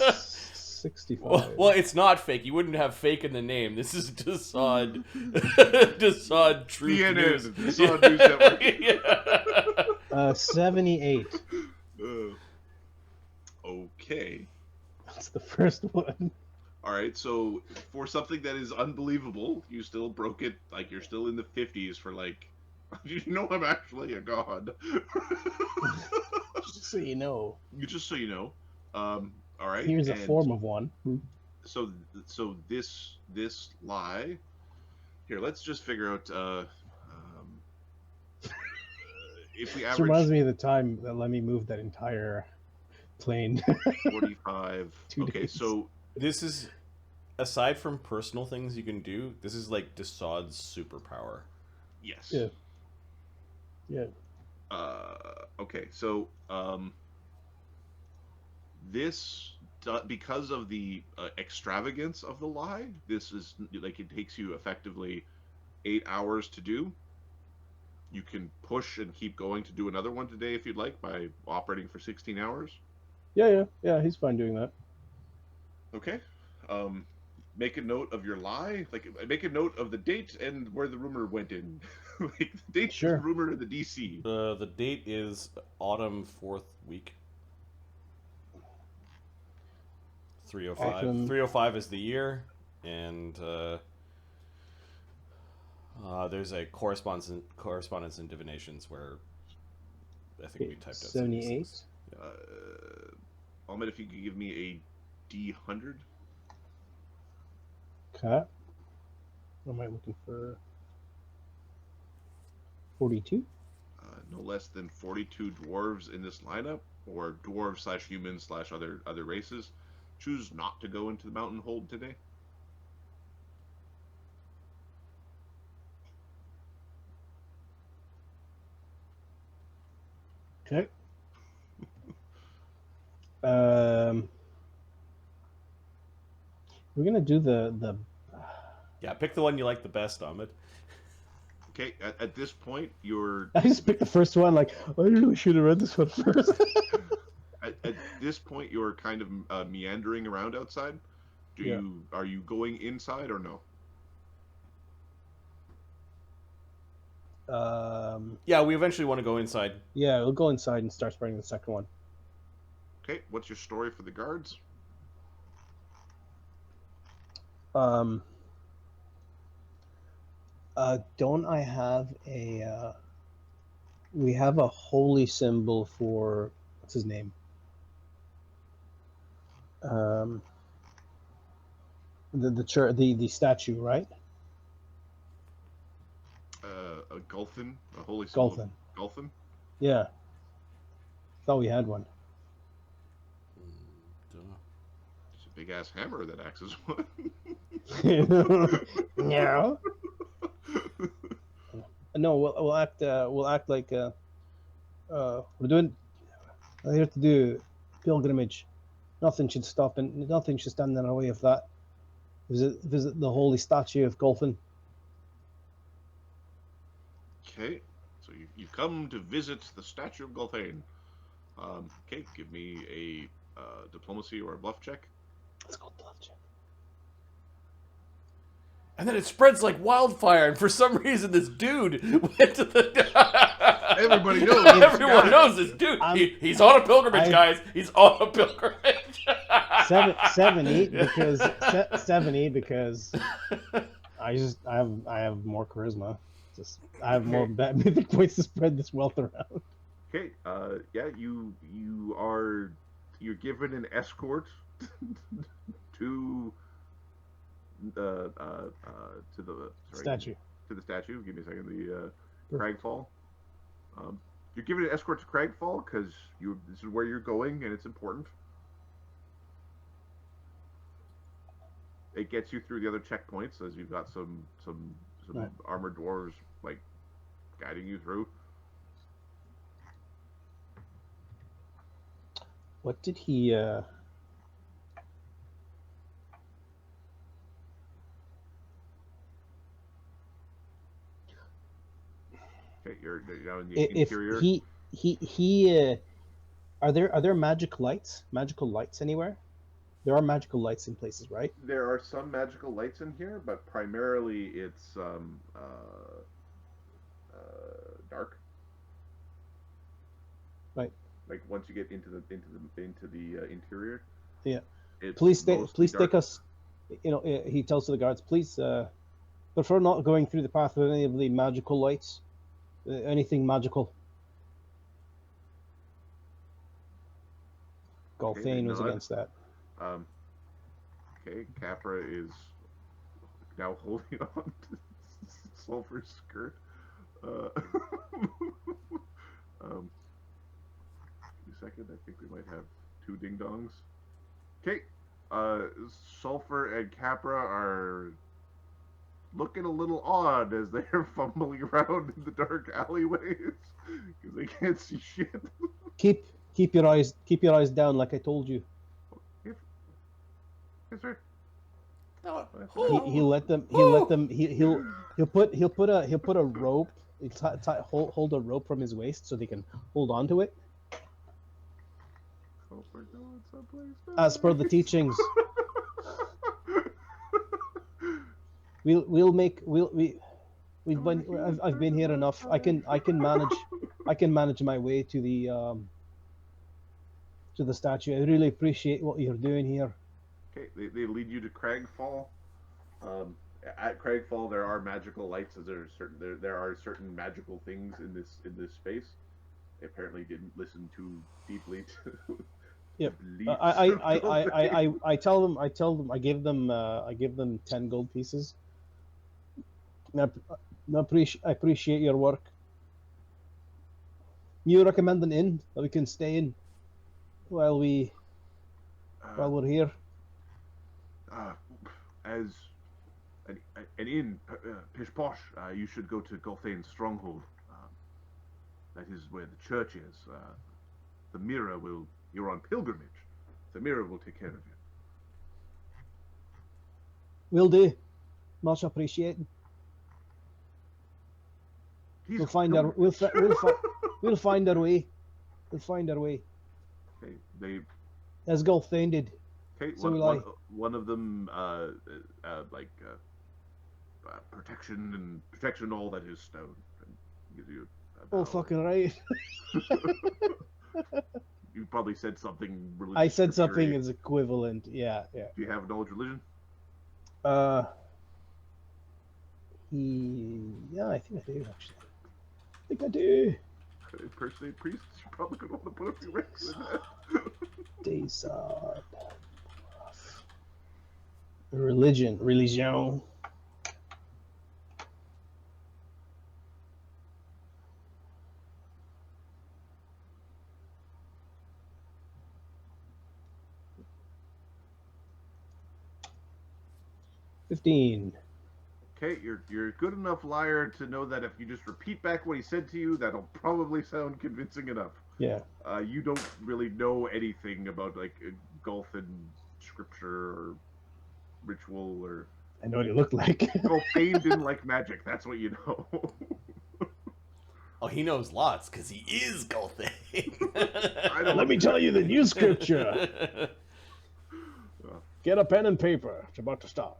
65. well, it's not fake. You wouldn't have fake in the name. This is Dassod. Dassod Truth CNN, News. Dassod News Network. Yeah. 78. Okay. That's the first one. All right. So for something that is unbelievable, you still broke it. Like you're still in the 50s for like. You know I'm actually a god. Just so you know. Just so you know. All right. Here's a and form of one. So this lie. Here, let's just figure out. If we This average reminds me of the time that let me move that entire plane. 45. 2 Okay, days. so This is, aside from personal things you can do, this is like Dassod's superpower. yes. Yeah. Yeah. Okay, so this because of the extravagance of the lie, this is like it takes you effectively 8 hours to do. You can push and keep going to do another one today if you'd like by operating for 16 hours. Yeah, he's fine doing that. Okay. Make a note of your lie. Like, make a note of the date and where the rumor went in. Like, the date, Sure. the rumor, and the DC. The date is autumn 4th week. 305. Autumn. 305 is the year, and there's a correspondence in divinations where I think we typed out 78. Ahmed, if you could give me a D100. Okay. What am I looking for? 42? No less than 42 dwarves in this lineup, or dwarves / humans / other races, choose not to go into the mountain hold today. Okay. We're gonna do the Yeah, pick the one you like the best, Ahmed. Okay, at this point, you're I just picked the first one. Like, I really should have read this one first. at this point you're kind of meandering around outside. Are you going inside or no? Yeah, we eventually want to go inside. Yeah, we'll go inside and start spreading the second one. Okay, what's your story for the guards? Don't I have a? We have a holy symbol for what's his name? Um, the statue, right? A Gulfin, a holy symbol. Golfin. Gulfin. Yeah. Thought we had one. It's a big ass hammer that acts as one. No. No, we'll act like we're doing. We're here to do pilgrimage. Nothing should stop and nothing should stand in our way of that. Visit the holy statue of Golfin. Okay, so you come to visit the statue of Gulfane. Okay, give me a diplomacy or a bluff check. Let's go bluff check. And then it spreads like wildfire, and for some reason this dude went to the... Everybody knows. Everyone knows this dude. He's on a pilgrimage, guys. He's on a pilgrimage. 70 because I have more charisma. I have more mythic points to spread this wealth around. Okay, yeah, you're given an escort to the statue. To the statue. Give me a second. The Cragfall. You're given an escort to Cragfall because this is where you're going and it's important. It gets you through the other checkpoints as you've got some Right. armored dwarves like guiding you through. What did he? Okay, you're now in the If interior. he are there magical lights anywhere? There are magical lights in places, right? There are some magical lights in here, but primarily it's dark. Right. Like once you get into the interior. Yeah. It's Please mostly take dark. us. You know, he tells to the guards, please prefer not going through the path of any of the magical lights. Anything magical. Golfane was nod. against that. Okay, Capra is now holding on to Sulfur's skirt. Give me a second, I think we might have two ding-dongs. Okay, Sulfur and Capra are looking a little odd as they're fumbling around in the dark alleyways because they can't see shit. Keep your eyes down, like I told you. Yes, sir. He'll let them. He'll put a rope. Hold a rope from his waist so they can hold on to it. As per the teachings, I've been here enough. I can manage my way to the statue. I really appreciate what you're doing here. Okay, they lead you to Cragfall. At Cragfall, there are magical lights. As there are certain magical things in this space. They apparently didn't listen too deeply to. Yep. beliefs. I tell them. I give them 10 gold pieces. I appreciate your work. You recommend an inn that we can stay in while we're here? As an inn, pish posh, you should go to Golthane's stronghold. That is where the church is. The mirror will. You're on pilgrimage. The mirror will take care of you. Will do. Much appreciated. We'll find our way. We'll find our way. Okay, As Golthane did. Okay, So one of them, protection and all that is stone. And gives you a Oh, bow. fucking right. You probably said something religious. I said or something Fury. is equivalent. Yeah. Do you have knowledge religion? He Yeah, I think I do actually. I think I do. Impersonate priests, you're probably going to want to put a few ranks in that. Dassod. Religion. 15. Okay, you're a good enough liar to know that if you just repeat back what he said to you, that'll probably sound convincing enough. Yeah. You don't really know anything about like Gulfin scripture or ritual or. I know what it looked like. Well, Thane didn't like magic. That's what you know. Oh, he knows lots because he is Gulfin. Let me tell you the new scripture. Get a pen and paper. It's about to start.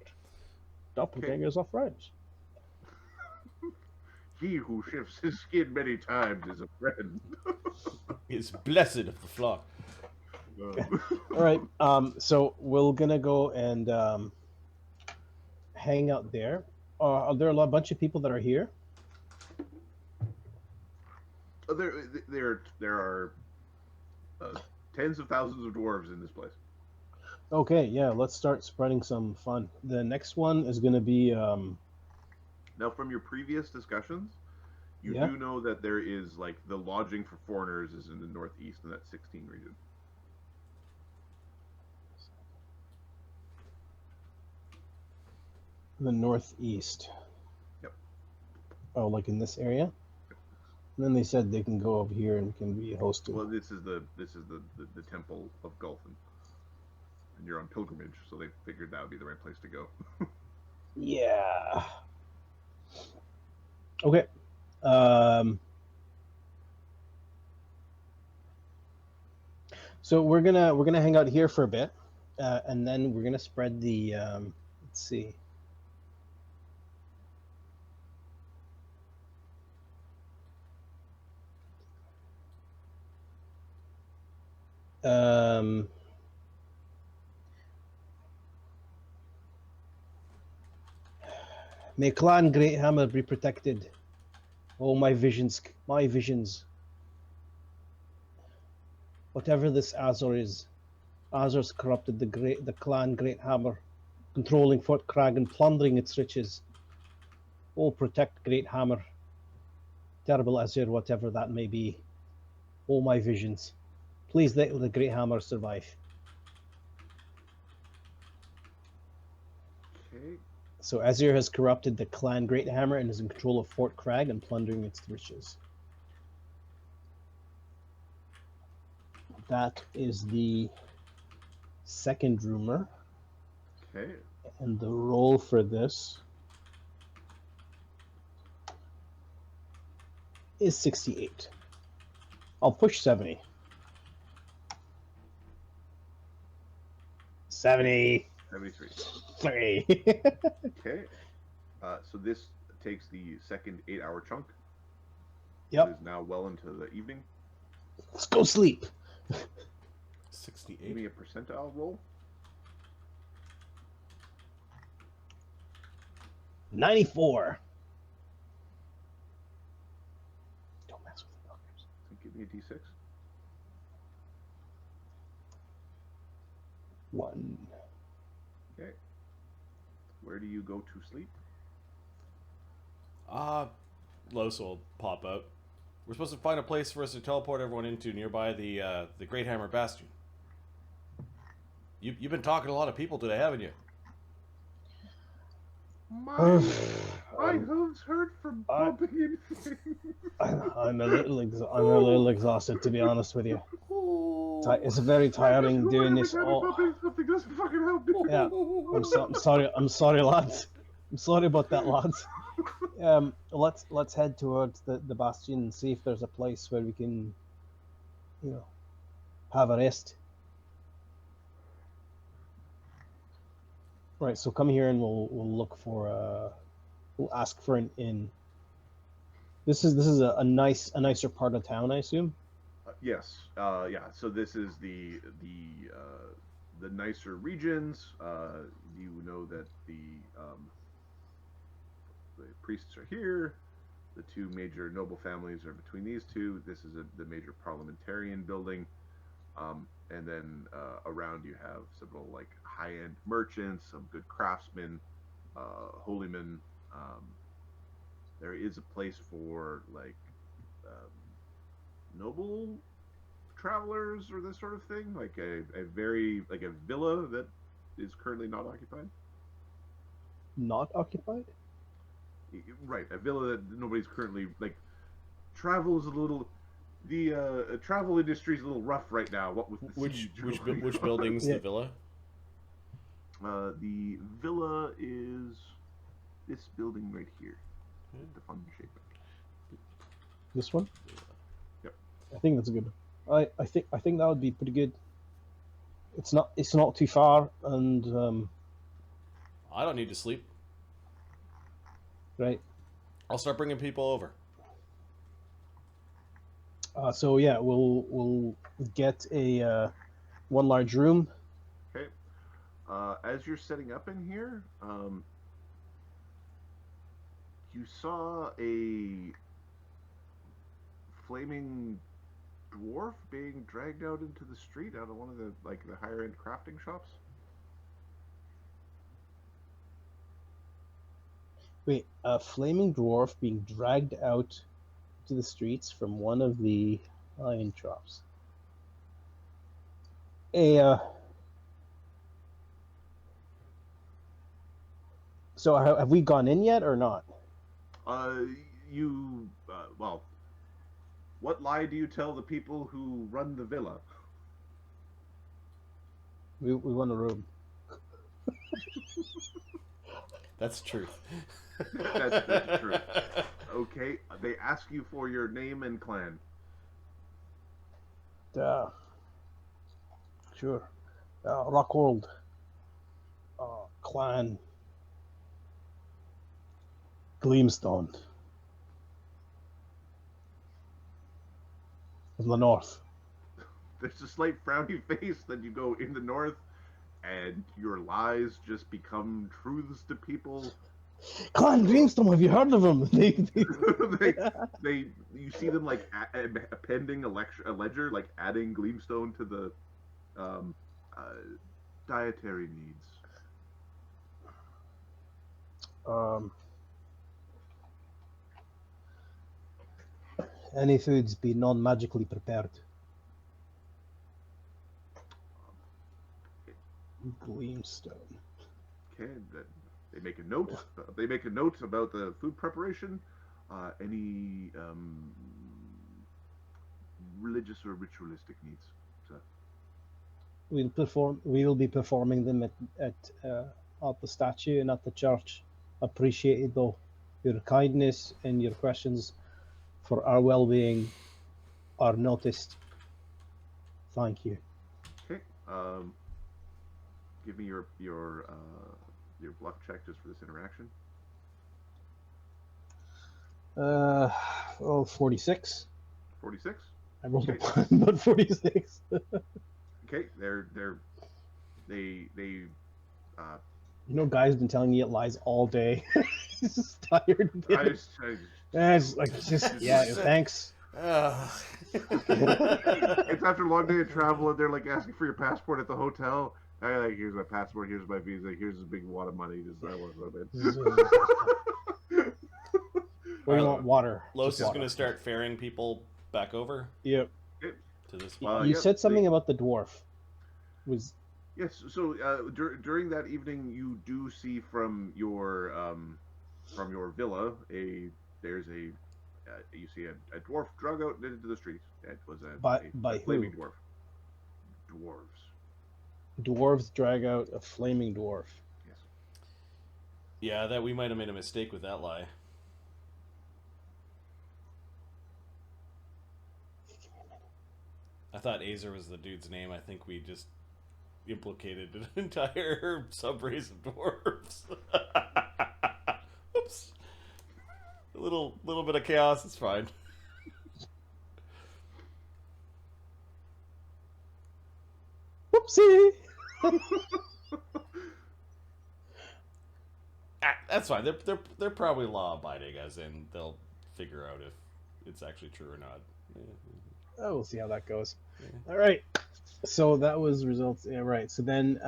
Doppelgangers are friends. He who shifts his skin many times is a friend. Is blessed of the flock. All right. So we're gonna go and hang out there. Are there a bunch of people that are here? There are tens of thousands of dwarves in this place. Okay. Yeah. Let's start spreading some fun. The next one is gonna be. Now, from your previous discussions, you Yeah. do know that there is like the lodging for foreigners is in the northeast in that 16 region. The northeast. Yep. Oh, like in this area? And then they said they can go over here and can be hosted. Well, this is the temple of Gulfin, and you're on pilgrimage, so they figured that would be the right place to go. Yeah. Okay. So we're gonna hang out here for a bit, and then we're gonna spread the. Let's see. May Clan Greathammer be protected. Oh, my visions, my visions. Whatever this Azor is, Azor's corrupted the Clan Greathammer, controlling Fort Krag and plundering its riches. Oh, protect Greathammer. Terrible Azir, whatever that may be. Oh, my visions. Please let the Greathammer survive. Okay. So Azir has corrupted the Clan Greathammer and is in control of Fort Krag and plundering its riches. That is the second rumor. Okay. And the roll for this is 68. I'll push 70. 70. 73. 3. Okay. So this takes the second 8-hour chunk. Yep. It is now well into the evening. Let's go sleep. 68. Give me a percentile roll. 94. Don't mess with the numbers. So give me a d6. 1. Okay. Where do you go to sleep? Lloes will pop out. We're supposed to find a place for us to teleport everyone into nearby the Great Hammer Bastion. You've been talking to a lot of people today, haven't you? My hooves hurt from bumping into things. I'm a little exhausted, to be honest with you. It's very tiring doing this all. Something doesn't fucking help me. Yeah, I'm sorry, lads. I'm sorry about that, lads. Let's head towards the bastion and see if there's a place where we can, have a rest. Right, so come here and we'll look for we'll ask for an inn. This is a nicer part of town, I assume. Yes. Yeah. So this is the nicer regions. You know that the priests are here. The two major noble families are between these two. This is the major parliamentarian building. And then around you have several like high-end merchants, some good craftsmen, holymen. There is a place for like noble travelers or this sort of thing, like a very like a villa that is currently not occupied. Not occupied? Right, a villa that nobody's currently like. Travel is a little. The travel industry is a little rough right now. What with the siege going Which on. building's Yeah. the villa? The villa is this building right here. The fun shape. This one? Yep. I think that's a good. I think that would be pretty good. It's not too far, and I don't need to sleep. right. I'll start bringing people over. So yeah, we'll get a one large room. Okay. As you're setting up in here, you saw a flaming dwarf being dragged out into the street out of one of the higher end crafting shops. Wait, a flaming dwarf being dragged out to the streets from one of the iron shops. So have we gone in yet or not? Well, what lie do you tell the people who run the villa? We want a room. That's the truth. That's the truth. Okay, they ask you for your name and clan. Sure. Rockhold. Clan. Grimstone. From the north. There's a slight frowny face, then you go in the north, and your lies just become truths to people. Clan Grimstone, have you heard of them? You see them like appending a ledger, like adding Gleamstone to the dietary needs. Any foods be non-magically prepared. Gleamstone. Okay, they make a note. They make a note about the food preparation. Any religious or ritualistic needs. So. We will be performing them at the statue and at the church. Appreciated though, your kindness and your questions for our well-being are noticed. Thank you. Okay. Give me your bluff check just for this interaction. 46. 46. I rolled a 1, but 46. Okay, they You know, guy's been telling me it lies all day. He's just tired. Thanks. It's after a long day of travel, and they're like asking for your passport at the hotel. Here's my passport, here's my visa, here's a big wad of money. Just I want it. We want water. Lloes is going to start ferrying people back over. Yep. To this. You said something about the dwarf. Yes. So during that evening, you do see from your villa you see a dwarf drug out into the streets. It was a flaming who? dwarf. Dwarves. Dwarves drag out a flaming dwarf. Yes. Yeah, that we might have made a mistake with that lie. I thought Azer was the dude's name. I think we just implicated an entire subrace of dwarves. Oops. A little bit of chaos is fine. Whoopsie. That's fine. They're probably law abiding, as in they'll figure out if it's actually true or not. Oh, we'll see how that goes. Yeah. All right. So that was results. Yeah, right. So then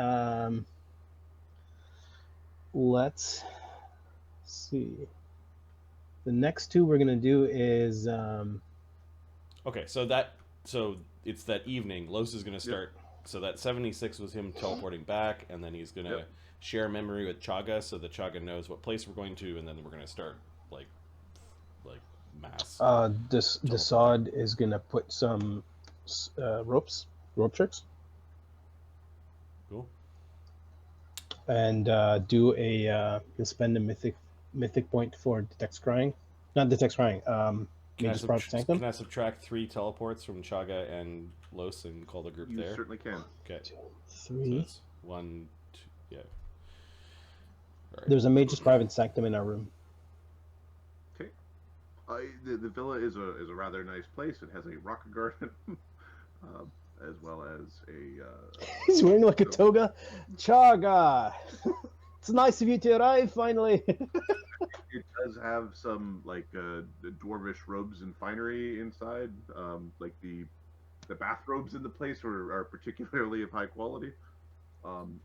let's see. The next two we're gonna do is Okay, so it's that evening. Los is gonna start. So that 76 was him teleporting back, and then he's gonna share memory with Chagga, so that Chagga knows what place we're going to, and then we're gonna start like mass. Dassod is gonna put some rope tricks, Cool. and do a he'll spend a mythic point for detect scrying, not detect scrying. Can I subtract 3 teleports from Chagga and Los and call the group You there? certainly can. Okay. 2, So 3. it's 1, 2, yeah. All right. There's a mage's private sanctum in our room. Okay. The villa is a rather nice place. It has a rock garden, as well as a. He's wearing like a toga. Chagga! It's nice of you to arrive finally. It does have some like the dwarvish robes and finery inside. Like the bathrobes in the place are particularly of high quality.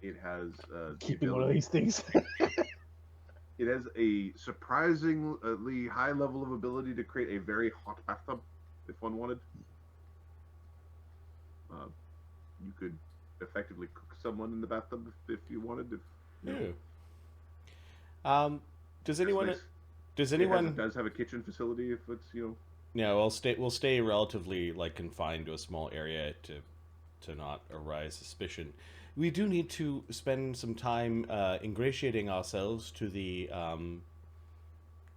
It has Keeping one of these things. It has a surprisingly high level of ability to create a very hot bathtub, if one wanted. You could effectively cook someone in the bathtub if you wanted. Does anyone? It does have a kitchen facility if it's No, we'll stay relatively confined to a small area to not arise suspicion. We do need to spend some time ingratiating ourselves to the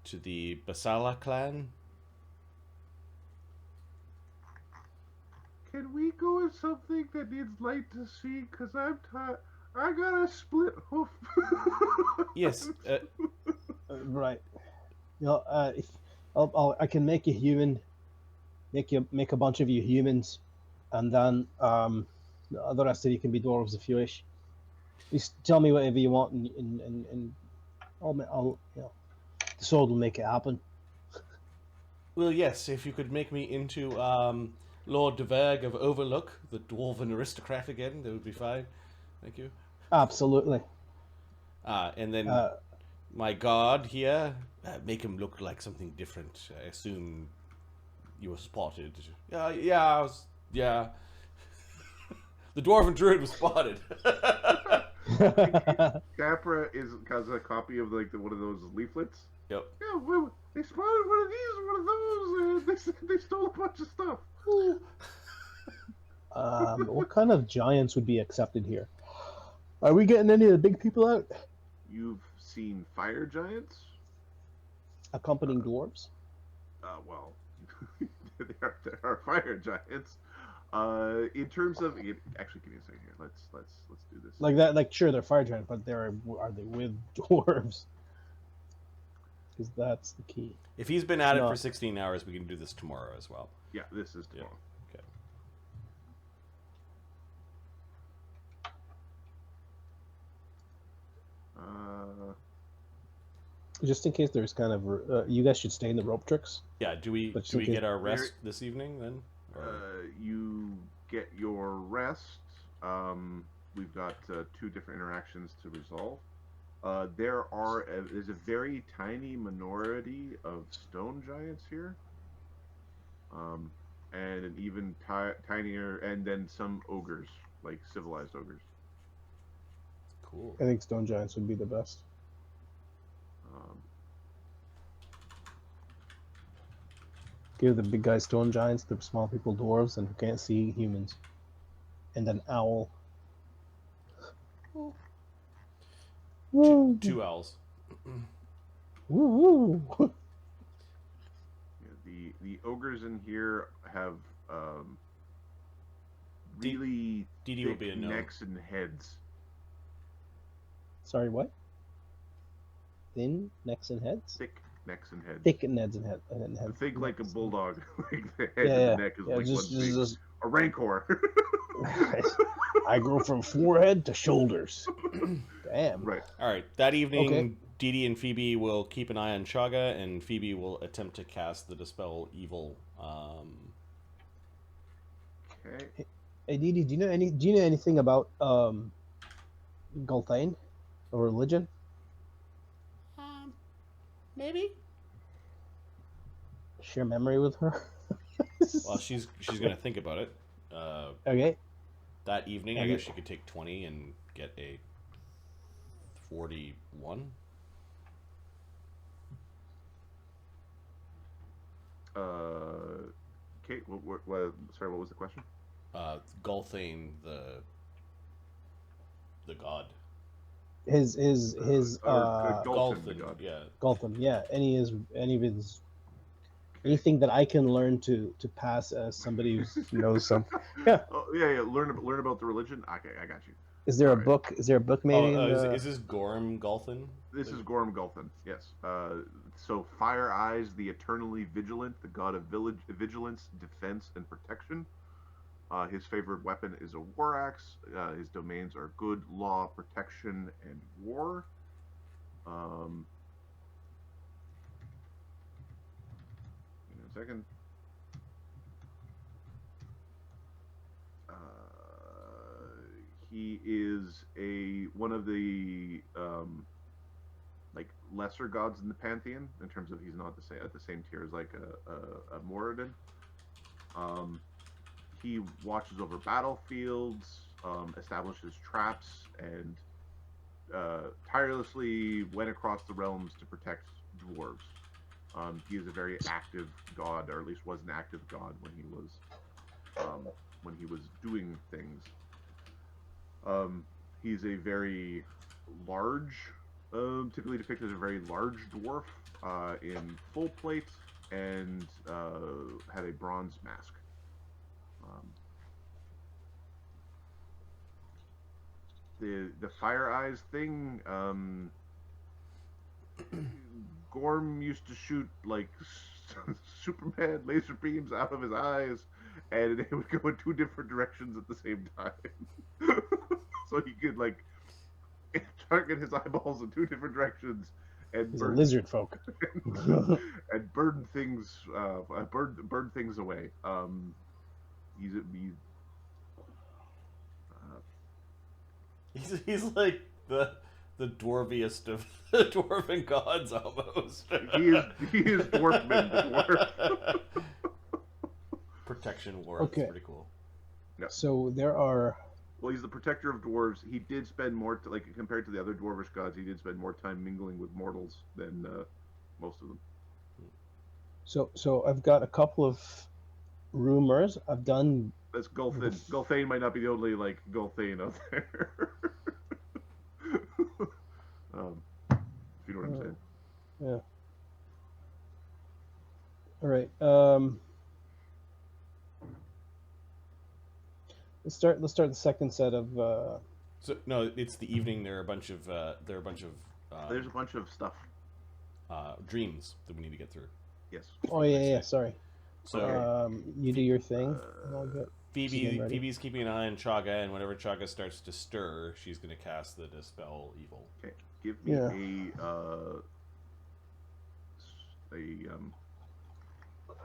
Basala clan. Can we go with something that needs light to see? Cause I'm tired. I got a split hoof. Yes. Right. If I can make you human, make a bunch of you humans, and then the rest of you can be dwarves if you wish. Just tell me whatever you want, and I'll the sword will make it happen. Well, yes. If you could make me into Lord de Verg of Overlook, the dwarven aristocrat again, that would be fine. Thank you. Absolutely. And then my guard here, make him look like something different. I assume you were spotted. Yeah. The dwarven druid was spotted. Capra has a copy of one of those leaflets. Yep. Yeah, well, they spotted one of these, one of those. They stole a bunch of stuff. What kind of giants would be accepted here? Are we getting any of the big people out? You've seen fire giants? Accompanying dwarves? Well, there are fire giants. In terms of actually, give me a second here. Let's do this. Like that? Like sure, they're fire giants, but are they with dwarves? Because that's the key. If he's been at it for 16 hours, we can do this tomorrow as well. Yeah, this is tomorrow. Okay. Just in case there's kind of you guys should stay in the rope tricks. Yeah. Do we get our rest this evening then? You get your rest. We've got 2 different interactions to resolve. There's a very tiny minority of stone giants here, and an even tinier, and then some ogres, like civilized ogres. Cool. I think stone giants would be the best. Give the big guys stone giants, the small people dwarves, and who can't see humans, and an owl. Two owls. Woo! The ogres in here have really Dee will be a no. necks and heads. Sorry, what? Thin necks and heads? Thick necks and heads. Thick necks and heads. Think like a bulldog. Like the head and the neck is like just a rancor. I go from forehead to shoulders. Damn. Right. All right. That evening, Dee Dee and Phoebe will keep an eye on Chagga, and Phoebe will attempt to cast the Dispel Evil. Okay. Hey, Didi, do you know anything about Gulthane or religion? Maybe. Share memory with her. Well, she's gonna think about it. Okay. That evening, I And- guess she could take 20 and get a 41. Kate, sorry, what was the question? Gulthane, the god. His Gulthane, the Gulthane, god. yeah. Gultham, yeah. Any of his anything that I can learn to pass as somebody who knows some. Yeah. Oh, yeah. Learn about the religion. Okay, I got you. Is there All a right. book? Is there a book maybe? Is this Gorm Gulthane? This is Gorm Gulthane. Yes. So Fire Eyes, the eternally vigilant, the god of vigilance, defense, and protection. His favorite weapon is a war axe. His domains are good, law, protection, and war. Give me a second. He is one of the like lesser gods in the pantheon in terms of he's not at the same tier as like a Moradin. He watches over battlefields, establishes traps, and tirelessly went across the realms to protect dwarves. He is a very active god, or at least was an active god when he was doing things. He's a very large, typically depicted as a very large dwarf in full plate and had a bronze mask. The Fire Eyes thing, Gorm used to shoot like Superman laser beams out of his eyes, and they would go in two different directions at the same time. So he could like target his eyeballs in two different directions and He's a lizard folk. and burn things away. He's like the dwarviest of the dwarven gods almost. He is Dwarfman the dwarf. Protection war. Okay. That's pretty cool. Yeah. So there are. Well, he's the protector of dwarves. He did spend more, compared to the other dwarvish gods, he did spend more time mingling with mortals than most of them. So I've got a couple of rumors. I've done. That's Gulthane. Gulthane might not be the only like Gulthane out there. If you know what I'm saying. Yeah. All right. Let's start the second set of. So no, it's the evening. There are a bunch of There's a bunch of stuff. dreams that we need to get through. Yes. Oh yeah. Sorry. So you do your thing. And I'll get getting ready. Phoebe's keeping an eye on Chagga, and whenever Chagga starts to stir, she's going to cast the Dispel Evil. Okay. Give me a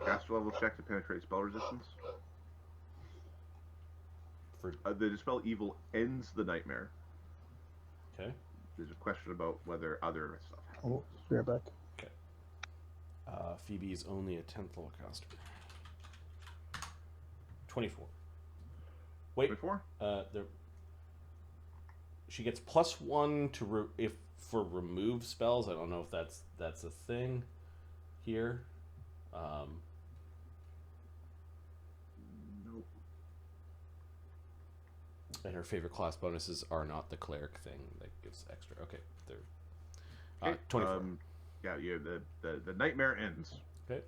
caster level check to penetrate spell resistance. For The Dispel Evil ends the nightmare. okay. There's a question about whether other stuff happens. Oh, be right back. Phoebe's only a 10th level caster. 24. Wait. 24? She gets +1 to for remove spells. I don't know if that's a thing here. Nope. And her favorite class bonuses are not the cleric thing that gives extra. Okay, they're Okay, 24. Yeah, the nightmare ends. Okay.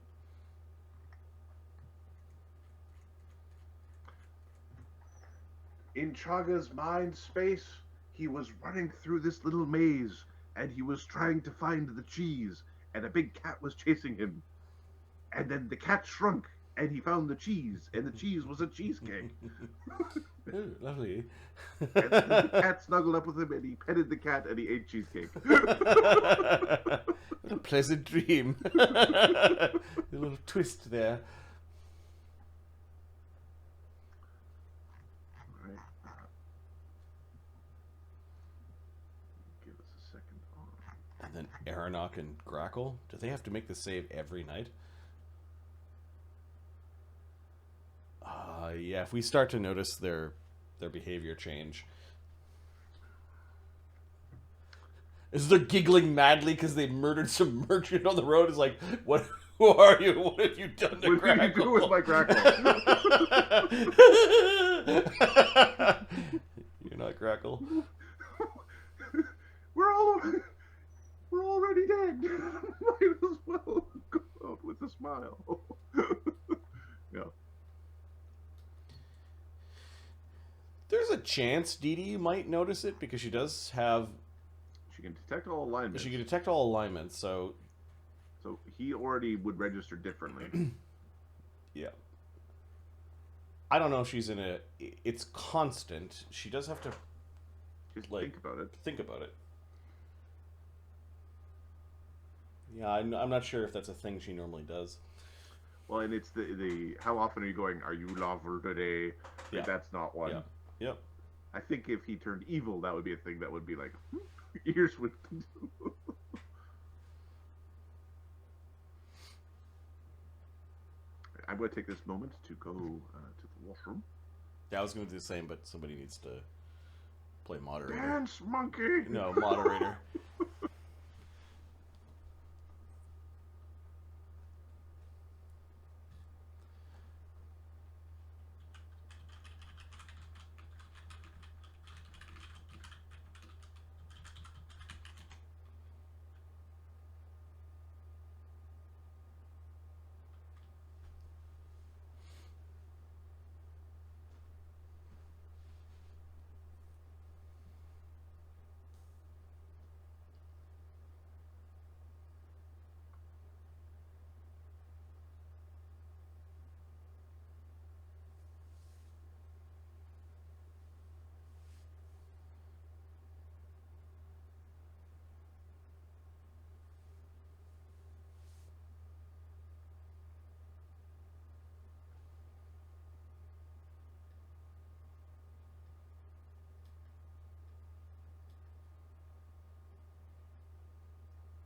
In Chagga's mind space, he was running through this little maze, and he was trying to find the cheese, and a big cat was chasing him. And then the cat shrunk, and he found the cheese, and the cheese was a cheesecake. Ooh, lovely. And the cat snuggled up with him, and he petted the cat, and he ate cheesecake. What a pleasant dream. A little twist there. All right. Give us a second. And then Aranok and Grackle, do they have to make the save every night? Yeah, if we start to notice their behavior change. Is they're giggling madly because they murdered some merchant on the road? It's like, what? Who are you? What have you done to What Grackle? did you do with my Grackle? You're not Grackle. We're already dead. Might as well go out with a smile. Yeah. There's a chance Dee Dee might notice it because she does have. She can detect all alignments. She can detect all alignments, so. So he already would register differently. Yeah. I don't know if she's in a. It's constant. She does have to Just Like- think about it. think about it. Yeah, I'm not sure if that's a thing she normally does. Well, and it's the how often are you going, are you lover today? Like, Yeah. that's not one. Yeah. Yep. I think if he turned evil, that would be a thing that would be like, ears would. I'm going to take this moment to go to the washroom. Yeah, I was going to do the same, but somebody needs to play moderator. Dance, monkey! No, moderator.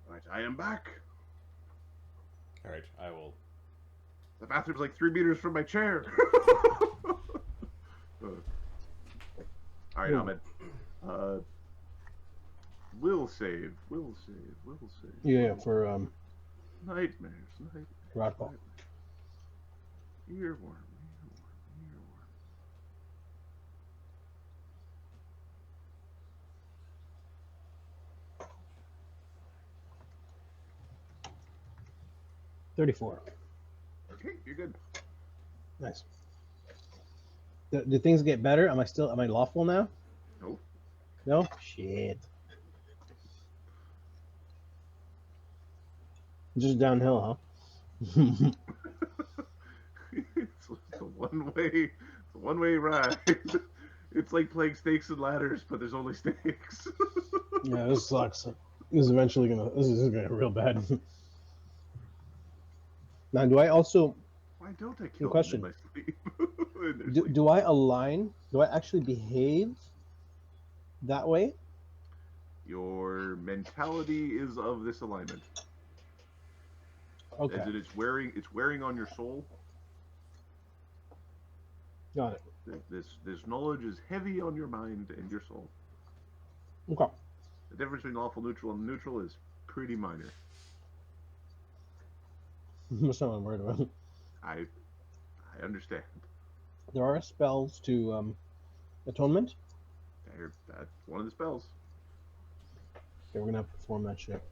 Right, I am back. All right, I will. The bathroom's like 3 meters from my chair. Alright, Ahmed. Will save. Yeah, for Nightmares. Rockball. Earworm. Earworm. 34. Okay, you're good. Nice. Do things get better? Am I lawful now? Nope. No? Shit. Just downhill, huh? It's a one-way ride. It's like playing snakes and ladders, but there's only snakes. Yeah, this sucks. This is gonna get real bad. Now, do I also Why don't I kill question. them in my sleep? do I align? Do I actually behave that way? Your mentality is of this alignment. Okay, As it's wearing on your soul. got it. This knowledge is heavy on your mind and your soul. Okay. The difference between lawful, neutral, and neutral is pretty minor. That's not what I'm worried about. I understand. There are spells to atonement. That's one of the spells. Okay, we're gonna have to perform that shit.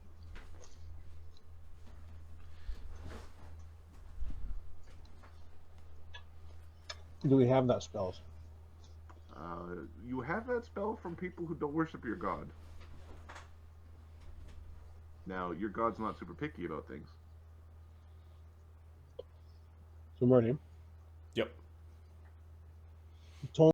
Do we have that spells? You have that spell from people who don't worship your god. Now, your god's not super picky about things. So Murray, Yep. told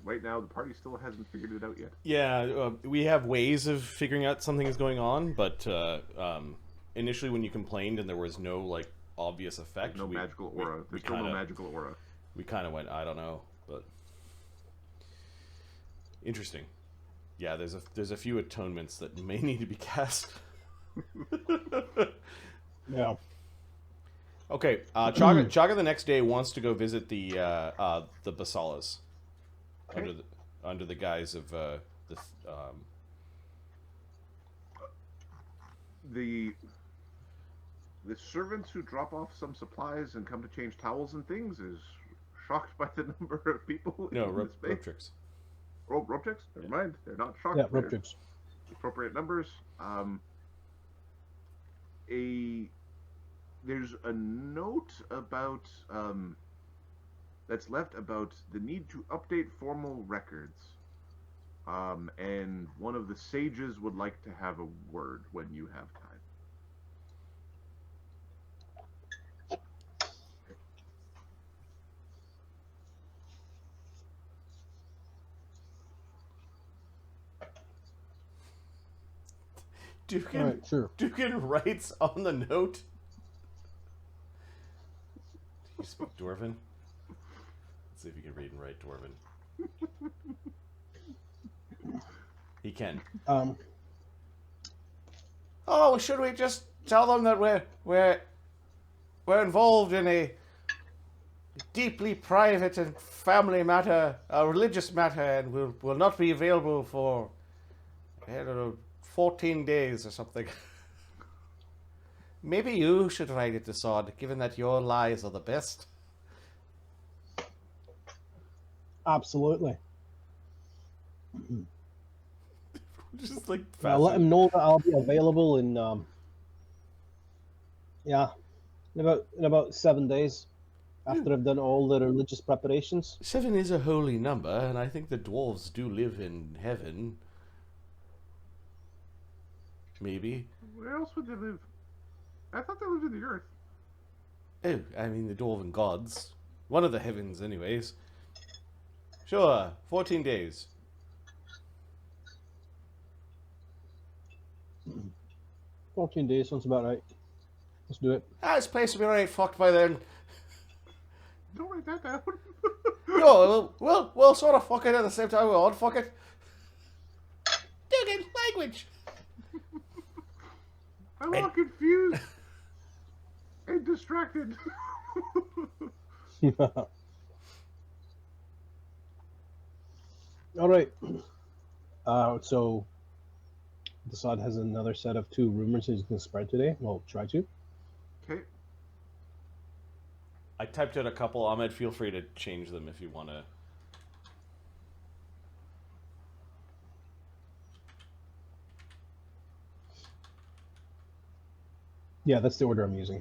Right now, the party still hasn't figured it out yet. Yeah, we have ways of figuring out something is going on, but initially when you complained and there was no like obvious effect, No magical aura. There's still no magical aura. We kind of went, I don't know, but interesting. Yeah, there's a few atonements that may need to be cast. yeah. Okay, Chagga the next day wants to go visit the Basalas under the guise of The servants who drop off some supplies and come to change towels and things is shocked by the number of people in this space. rope tricks. Oh, rope tricks? Never mind. They're not shocked. Yeah, They're rope tricks. appropriate numbers. There's a note about that's left about the need to update formal records. And one of the sages would like to have a word when you have time. Dugan, Alright, sure. Dugan writes on the note. Do you speak Dwarven? Let's see if you can read and write Dwarven. He can. Oh, should we just tell them that we're involved in a deeply private and family matter, a religious matter, and will not be available for, I don't know, 14 days or something. Maybe you should write it, Dassod, given that your lies are the best. Absolutely. Just like I'll let him know that I'll be available in in about 7 days after I've done all the religious preparations. 7 is a holy number, and I think the dwarves do live in heaven. Maybe. Where else would they live? I thought they lived in the earth. Oh, I mean the dwarven gods. One of the heavens, anyways. Sure, 14 days. 14 days sounds about right. Let's do it. This place will be right fucked by then. Don't write that down. No, we'll sort of fuck it at the same time we all fuck it. Dugan, language! I'm all confused and distracted. All right. So Dassod has another set of 2 rumors he's going to spread today. Well, try to. Okay. I typed out a couple. Ahmed, feel free to change them if you want to. Yeah, that's the order I'm using.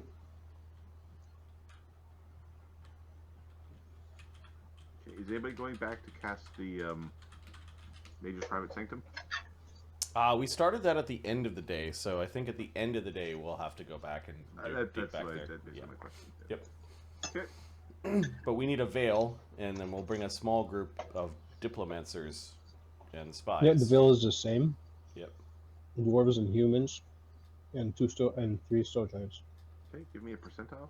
Okay. Is anybody going back to cast the Mage's Private Sanctum? We started that at the end of the day, so I think at the end of the day we'll have to go back and That's back my, there. that's Yeah. my question. Yep. Okay. But we need a veil, and then we'll bring a small group of diplomancers and spies. Yeah, the veil is the same. Yep. Dwarves and humans, and 3 stow giants. Okay. Give me a percentile.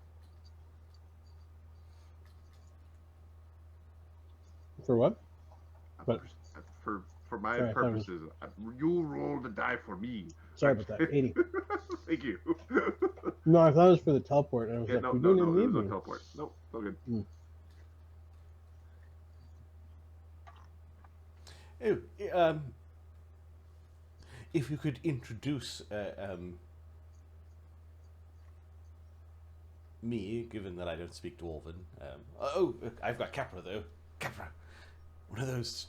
For what? But For my Sorry, purposes, you roll the die for me. sorry about that. 80. Thank you. No, I thought it was for the teleport. And I was Yeah, like, no, we no, don't no, even it need was me. a teleport. Nope, all good. Oh, if you could introduce me, given that I don't speak Dwarven. I've got Capra though. Capra, one of those.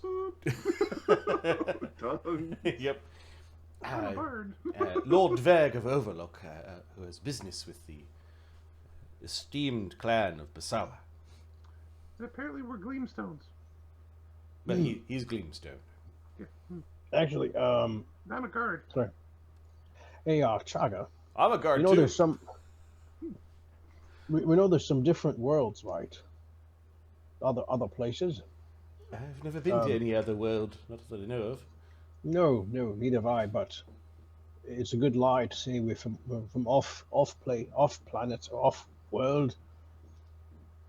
Tongue. Yep. I'm a bird. Lord Dverg of Overlook, who has business with the esteemed clan of Basawa. And apparently we're Gleamstones. But he's Gleamstone. Yeah. Actually, I'm a guard. sorry. Hey, Chagga. I'm a guard You know, too. there's some. We know there's some different worlds, right? Other places. I've never been to any other world, not that I know of. No, neither have I. But it's a good lie to say we're from off planet, off world.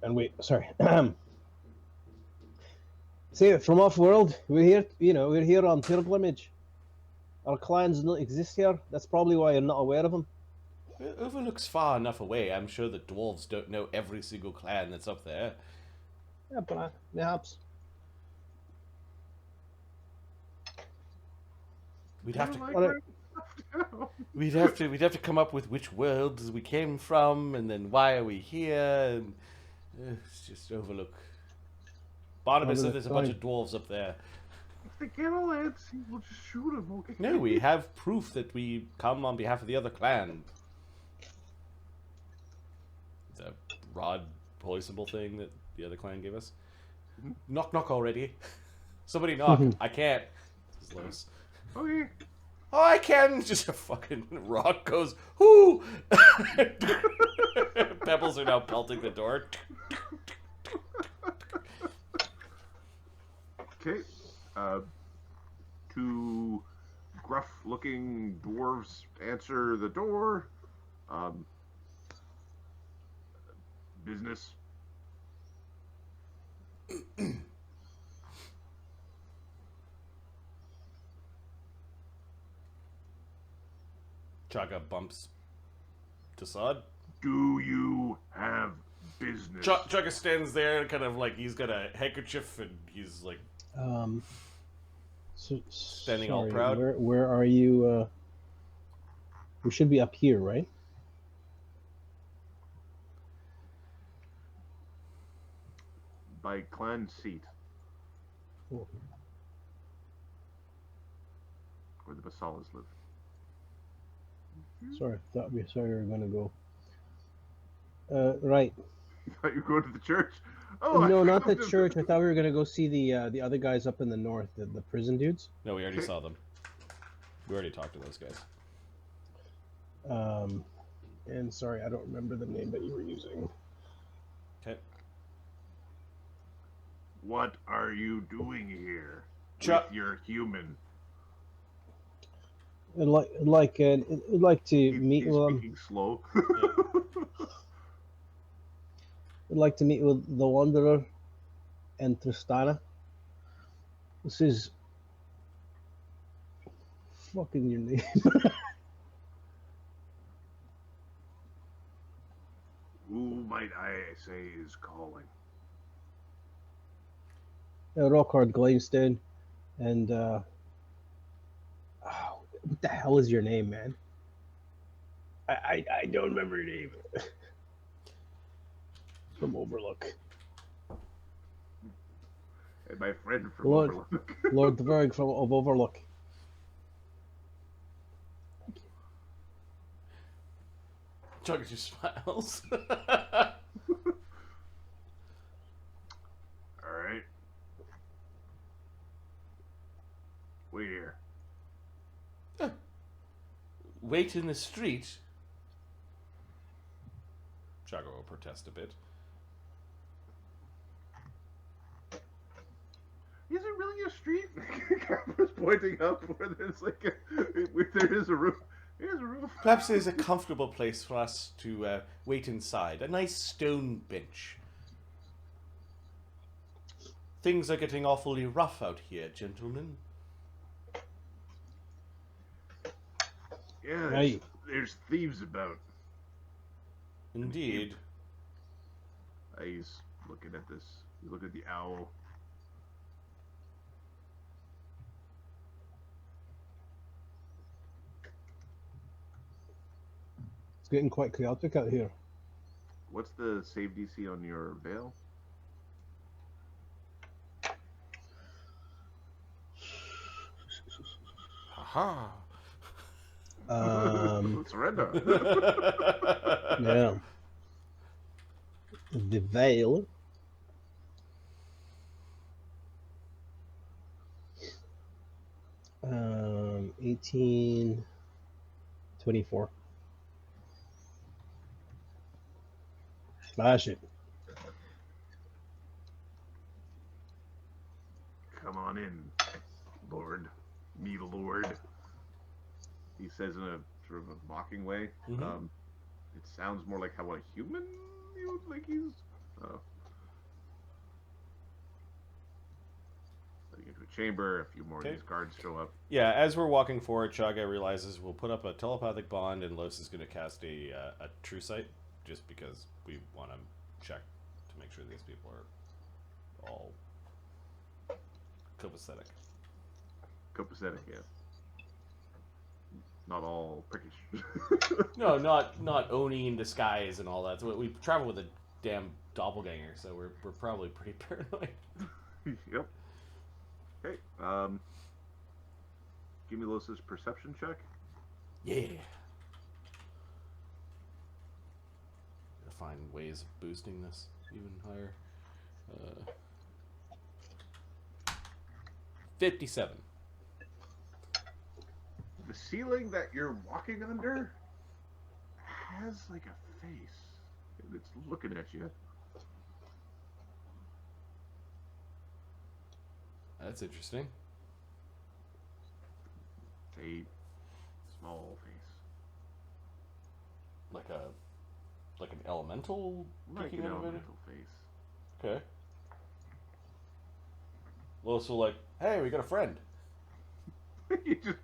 And sorry. Say from off world. We're here. We're here on pilgrimage. Our clans don't exist here. That's probably why you're not aware of them. Overlook's far enough away. I'm sure the dwarves don't know every single clan that's up there. Yeah, but perhaps. We'd have to. Alright. We'd have to come up with which worlds we came from, and then why are we here, and it's just Overlook. Barnabas said there's a bunch of dwarves up there. If they get all antsy, we'll just shoot them, okay? No, we have proof that we come on behalf of the other clan. The rod holy symbol thing that the other clan gave us. Knock, knock already. Somebody knock. I can't. This is Lloes. Okay. Oh, I can. Just a fucking rock goes. Whoo! Pebbles are now pelting the door. Okay. Two gruff-looking dwarves answer the door. Business. Chagga bumps Dassod. Do you have business? Chagga stands there, kind of like he's got a handkerchief and he's like Standing all proud. Where are you? We should be up here, right? By clan seat. Cool. Where the Basalas live. Sorry, thought we were gonna go. Right. You thought you were going to the church? Oh, No, not the church. I thought we were gonna go see the other guys up in the north, the prison dudes. No, we already saw them. We already talked to those guys. And sorry, I don't remember the name that you were using. Okay. What are you doing here? Chuck. With your human. I'd like to meet with them. Speaking slow. I'd like to meet with the Wanderer and Tristana. This is fucking your name. Who might I say is calling? Rockhard Grimstone, and what the hell is your name, man? I don't remember your name. From Overlook. And my friend from Lord, Overlook. Lord Dverg of Overlook. Chugga just smiles. Alright. Wait here. Wait in the street. Chagga will protest a bit. Is it really a street? Camera's pointing up where there's like there is a roof. Here's a roof. Perhaps there's a comfortable place for us to wait inside. A nice stone bench. Things are getting awfully rough out here, gentlemen. Yeah, Right. there's thieves about. Indeed. He's looking at this. You look at the owl. It's getting quite chaotic out here. What's the save DC on your veil? Aha. Surrender. Yeah. The veil. Um, 1824. Smash it. Come on in, Lord. Me, Lord. He says in a sort of a mocking way. Mhm. It sounds more like how a human you would think he's. Letting into a chamber. A few more of Okay. these guards show up. Yeah, as we're walking forward, Chagga realizes we'll put up a telepathic bond, and Lloes is going to cast a true sight, just because we want to check to make sure these people are all copacetic. Copacetic, yeah. Not all prickish. No, not Oni in disguise and all that. So we travel with a damn doppelganger, so we're probably pretty paranoid. Yep. Okay. Give me Los's perception check. Yeah. Gotta find ways of boosting this even higher. 57. The ceiling that you're walking under has like a face. It's looking at you. That's interesting. It's a small face. Like an elemental Like peeking an out of it? elemental face. Okay. Lois will like, hey, we got a friend. He's just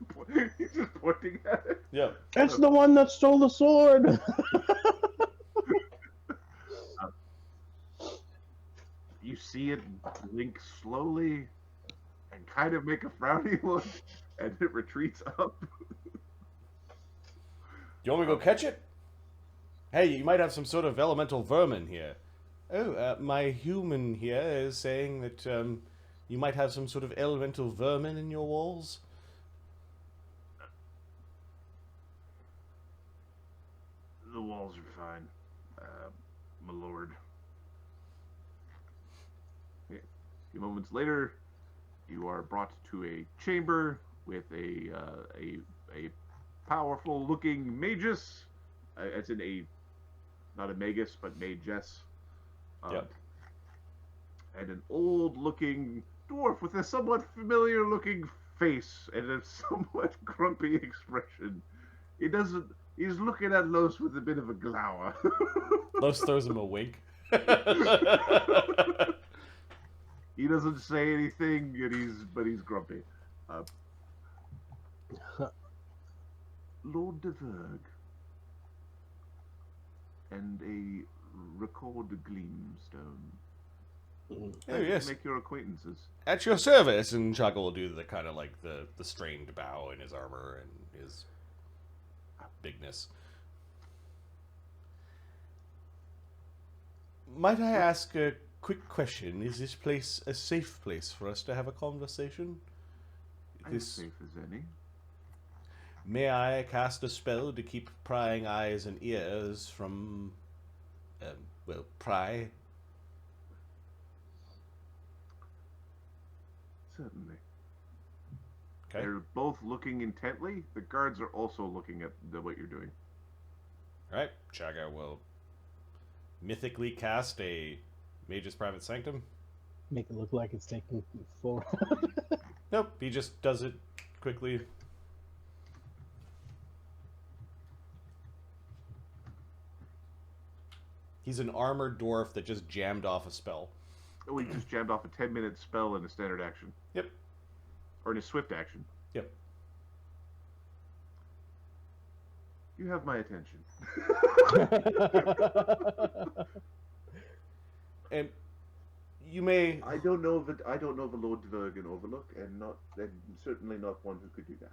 pointing at it. Yeah. It's the one that stole the sword. You see it blink slowly and kind of make a frowny look, and it retreats up. You want me to go catch it? Hey, you might have some sort of elemental vermin here. Oh, my human here is saying that you might have some sort of elemental vermin in your walls. The walls are fine, my lord. Okay. A few moments later, you are brought to a chamber with a powerful-looking magus, as in a not a magus but magus, Yep. and an old-looking dwarf with a somewhat familiar-looking face and a somewhat grumpy expression. He's looking at Los with a bit of a glower. Los throws him a wink. He doesn't say anything, but he's grumpy. Lord de Verg and a record Gleamstone. Oh, yes. Make your acquaintances. At your service, and Chagga will do the kind of like the strained bow in his armor and his bigness. Might I ask a quick question? Is this place a safe place for us to have a conversation? As safe as any. May I cast a spell to keep prying eyes and ears from, pry? Certainly. Okay. They're both looking intently. The guards are also looking at what you're doing. Alright, Chagga will mythically cast a Mage's Private Sanctum. Make it look like it's taking full. Nope, he just does it quickly. He's an armored dwarf that just jammed off a spell. Oh, he just jammed off a 10-minute spell in a standard action. Yep. Or in a swift action. Yep. You have my attention. And you may... I don't know of a Lord Dverg in Overlook, and certainly not one who could do that.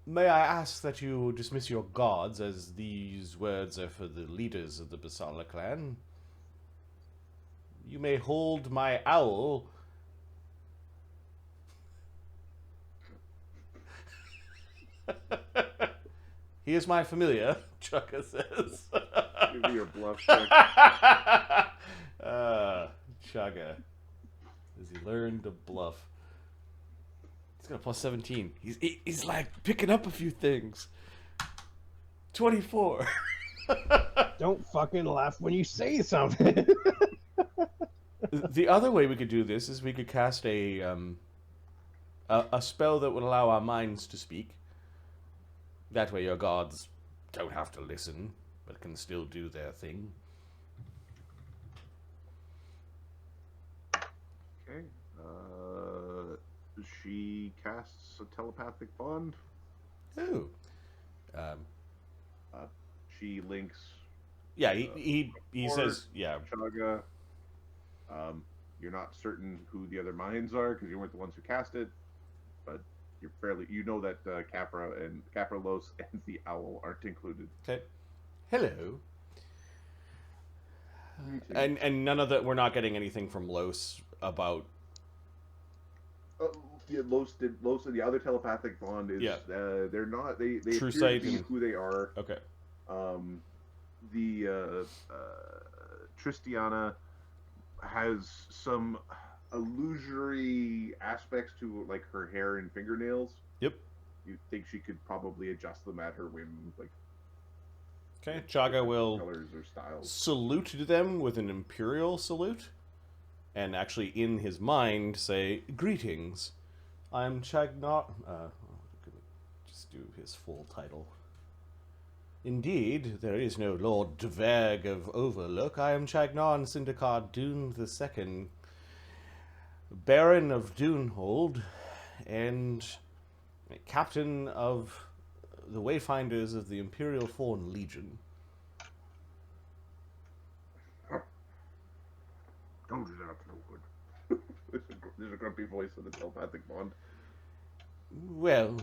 May I ask that you dismiss your guards, as these words are for the leaders of the Basala clan? You may hold my owl. He is my familiar, Chagga says. Give me your bluff check. Chagga. Has he learned to bluff? He's got a plus 17. He's like picking up a few things. 24. Don't fucking laugh when you say something. The other way we could do this is we could cast a spell that would allow our minds to speak. That way your gods don't have to listen, but can still do their thing. Okay. She casts a telepathic bond. Oh. She links Yeah, he or says, yeah. Chagga. You're not certain who the other minds are because you weren't the ones who cast it, but you know that Capra, Lloes, and the owl aren't included. Okay. Hello. And none of that, we're not getting anything from Lloes about... Yeah, Lloes and the other telepathic bond is they're not they True appear sight to be and... who they are. Okay. The Tristiana has some illusory aspects to like her hair and fingernails. Yep. You think she could probably adjust them at her whim, like. Okay, Chagga will colors or styles. salute to them with an imperial salute, and actually in his mind say, "Greetings, I'm Chagga." Just do his full title. Indeed, there is no Lord Dverg of Overlook. I am Chagnon Syndicard Dune II, Baron of Dunehold, and Captain of the Wayfinders of the Imperial Foreign Legion. Don't do that, no good. There's a grumpy voice in the telepathic bond. Well,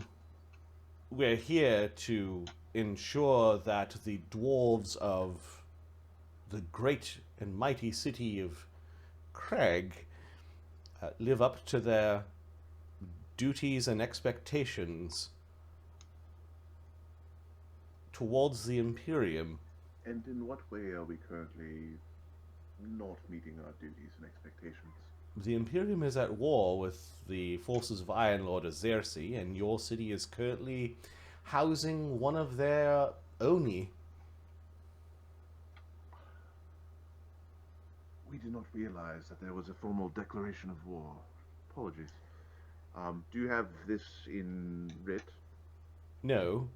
we're here to ensure that the dwarves of the great and mighty city of Krag live up to their duties and expectations towards the Imperium. And in what way are we currently not meeting our duties and expectations? The Imperium is at war with the forces of Iron Lord Azersi, and your city is currently housing one of their Oni. We did not realize that there was a formal declaration of war. Apologies. Do you have this in writ? No.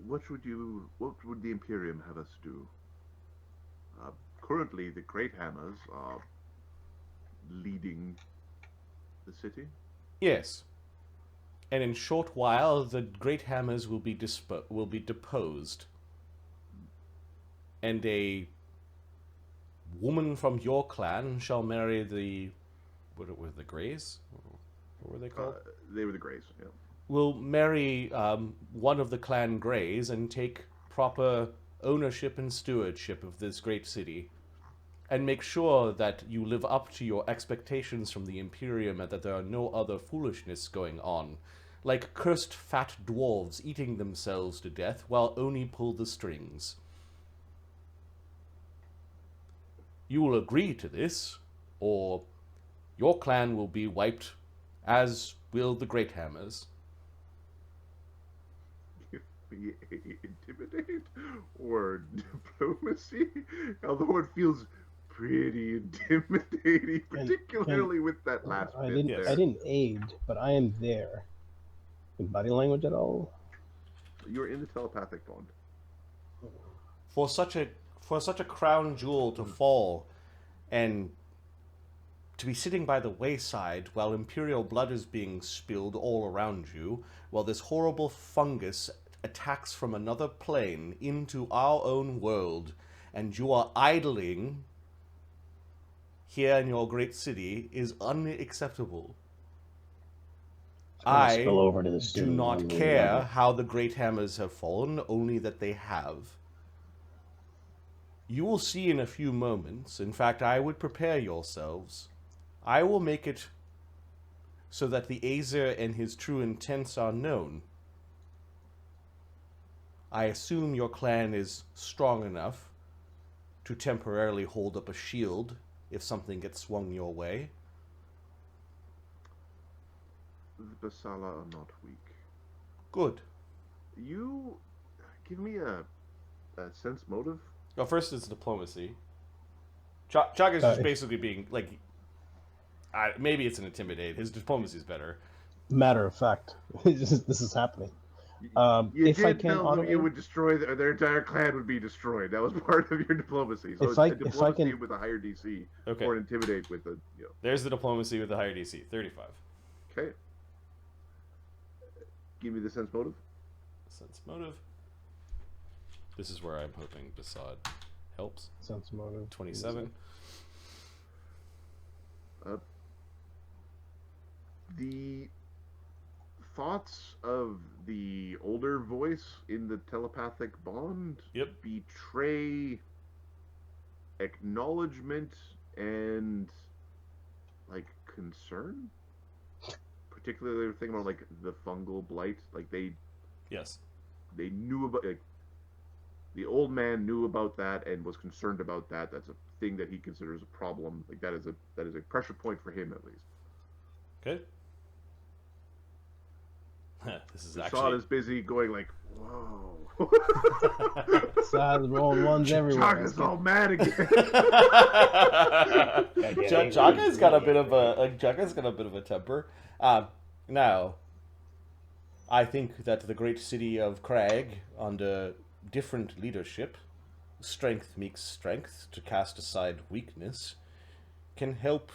What would the Imperium have us do? Currently, the Great Hammers are leading the city. Yes. And in short while, the Great Hammers will be deposed. And a woman from your clan shall marry the... What were the Greys? What were they called? They were the Greys, yeah. Will marry one of the clan Greys and take proper ownership and stewardship of this great city. And make sure that you live up to your expectations from the Imperium and that there are no other foolishness going on. Like cursed fat dwarves eating themselves to death while Oni pull the strings. You will agree to this, or your clan will be wiped, as will the Great Hammers. Intimidate or diplomacy? Although it feels pretty intimidating, particularly with that last I bit didn't. there. I didn't aid, but I am there. In body language at all? You're in the telepathic bond. For such a crown jewel to fall, and to be sitting by the wayside while Imperial blood is being spilled all around you, while this horrible fungus attacks from another plane into our own world, and you are idling here in your great city, is unacceptable. I Spill over to the do city not one way or care another. how the Great Hammers have fallen, only that they have. You will see in a few moments. In fact, I would prepare yourselves. I will make it so that the Azer and his true intents are known. I assume your clan is strong enough to temporarily hold up a shield if something gets swung your way. The Basala are not weak. Good. You give me a sense motive. Well, first it's diplomacy. Chagga's just basically being like, maybe it's an intimidate. His diplomacy is better. Matter of fact, this is happening. You If I did can tell them you auto-aim, would destroy their entire clan would be destroyed. That was part of your diplomacy. So If it's I- a if I diplomacy can- with a higher DC, Okay. or an intimidate with a There's the diplomacy with the higher DC, 35. Okay. Give me the sense motive. Sense motive. This is where I'm hoping Dassod helps. sense motive 27. The thoughts of the older voice in the telepathic bond Yep. betray acknowledgement and like concern. Particularly, they're thinking about like the fungal blight. Like they Yes. knew about, like, the old man knew about that and was concerned about that. That's a thing that he considers a problem. Like that is a pressure point for him at least. Okay. This is Dassod actually is busy going like, whoa. Sad rolling ones everywhere. Chagga's all mad again. Chagga's got a bit of a temper. Now, I think that the great city of Krag, under different leadership, strength meets strength to cast aside weakness, can help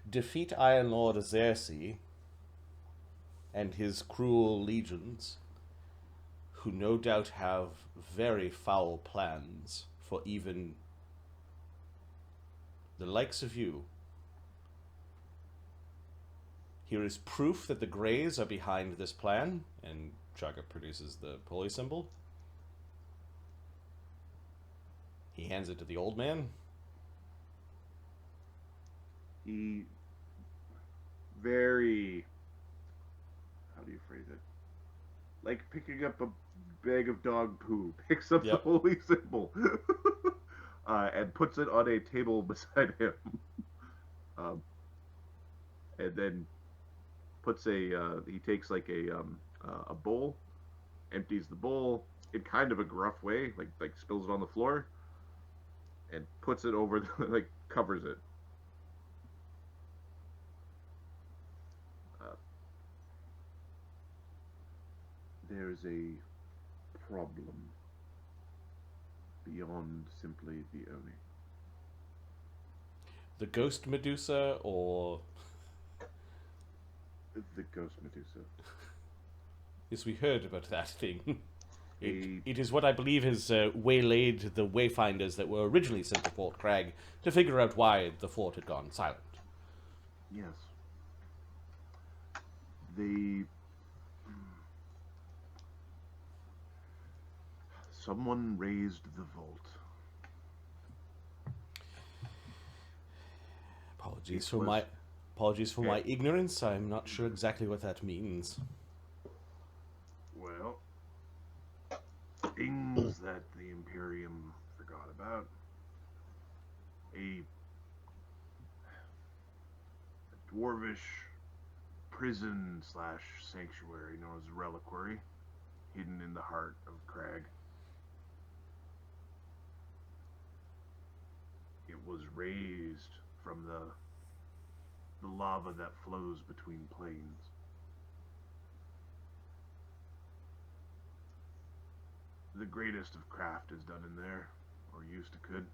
defeat Iron Lord Xerxes and his cruel legions, who no doubt have very foul plans for even the likes of you. Here is proof that the Greys are behind this plan, and Chagga produces the pulley symbol. He hands it to the old man. He very, how do you phrase it? Like picking up a bag of dog poo, picks up the Yep. holy symbol and puts it on a table beside him. And then puts he takes like a bowl, empties the bowl in kind of a gruff way, like spills it on the floor, and puts it over, like covers it. There's a problem beyond simply the Oni. The ghost Medusa, or... The ghost Medusa. Yes, we heard about that thing. A- It is what I believe has waylaid the wayfinders that were originally sent to Fort Krag to figure out why the fort had gone silent. Yes. Someone raised the vault. Apologies It for was- my ignorance. I'm not sure exactly what that means. Well, things that the Imperium forgot about. A dwarvish prison / sanctuary known as Reliquary, hidden in the heart of Krag. It was raised from the lava that flows between plains. The greatest of craft is done in there, or used to could.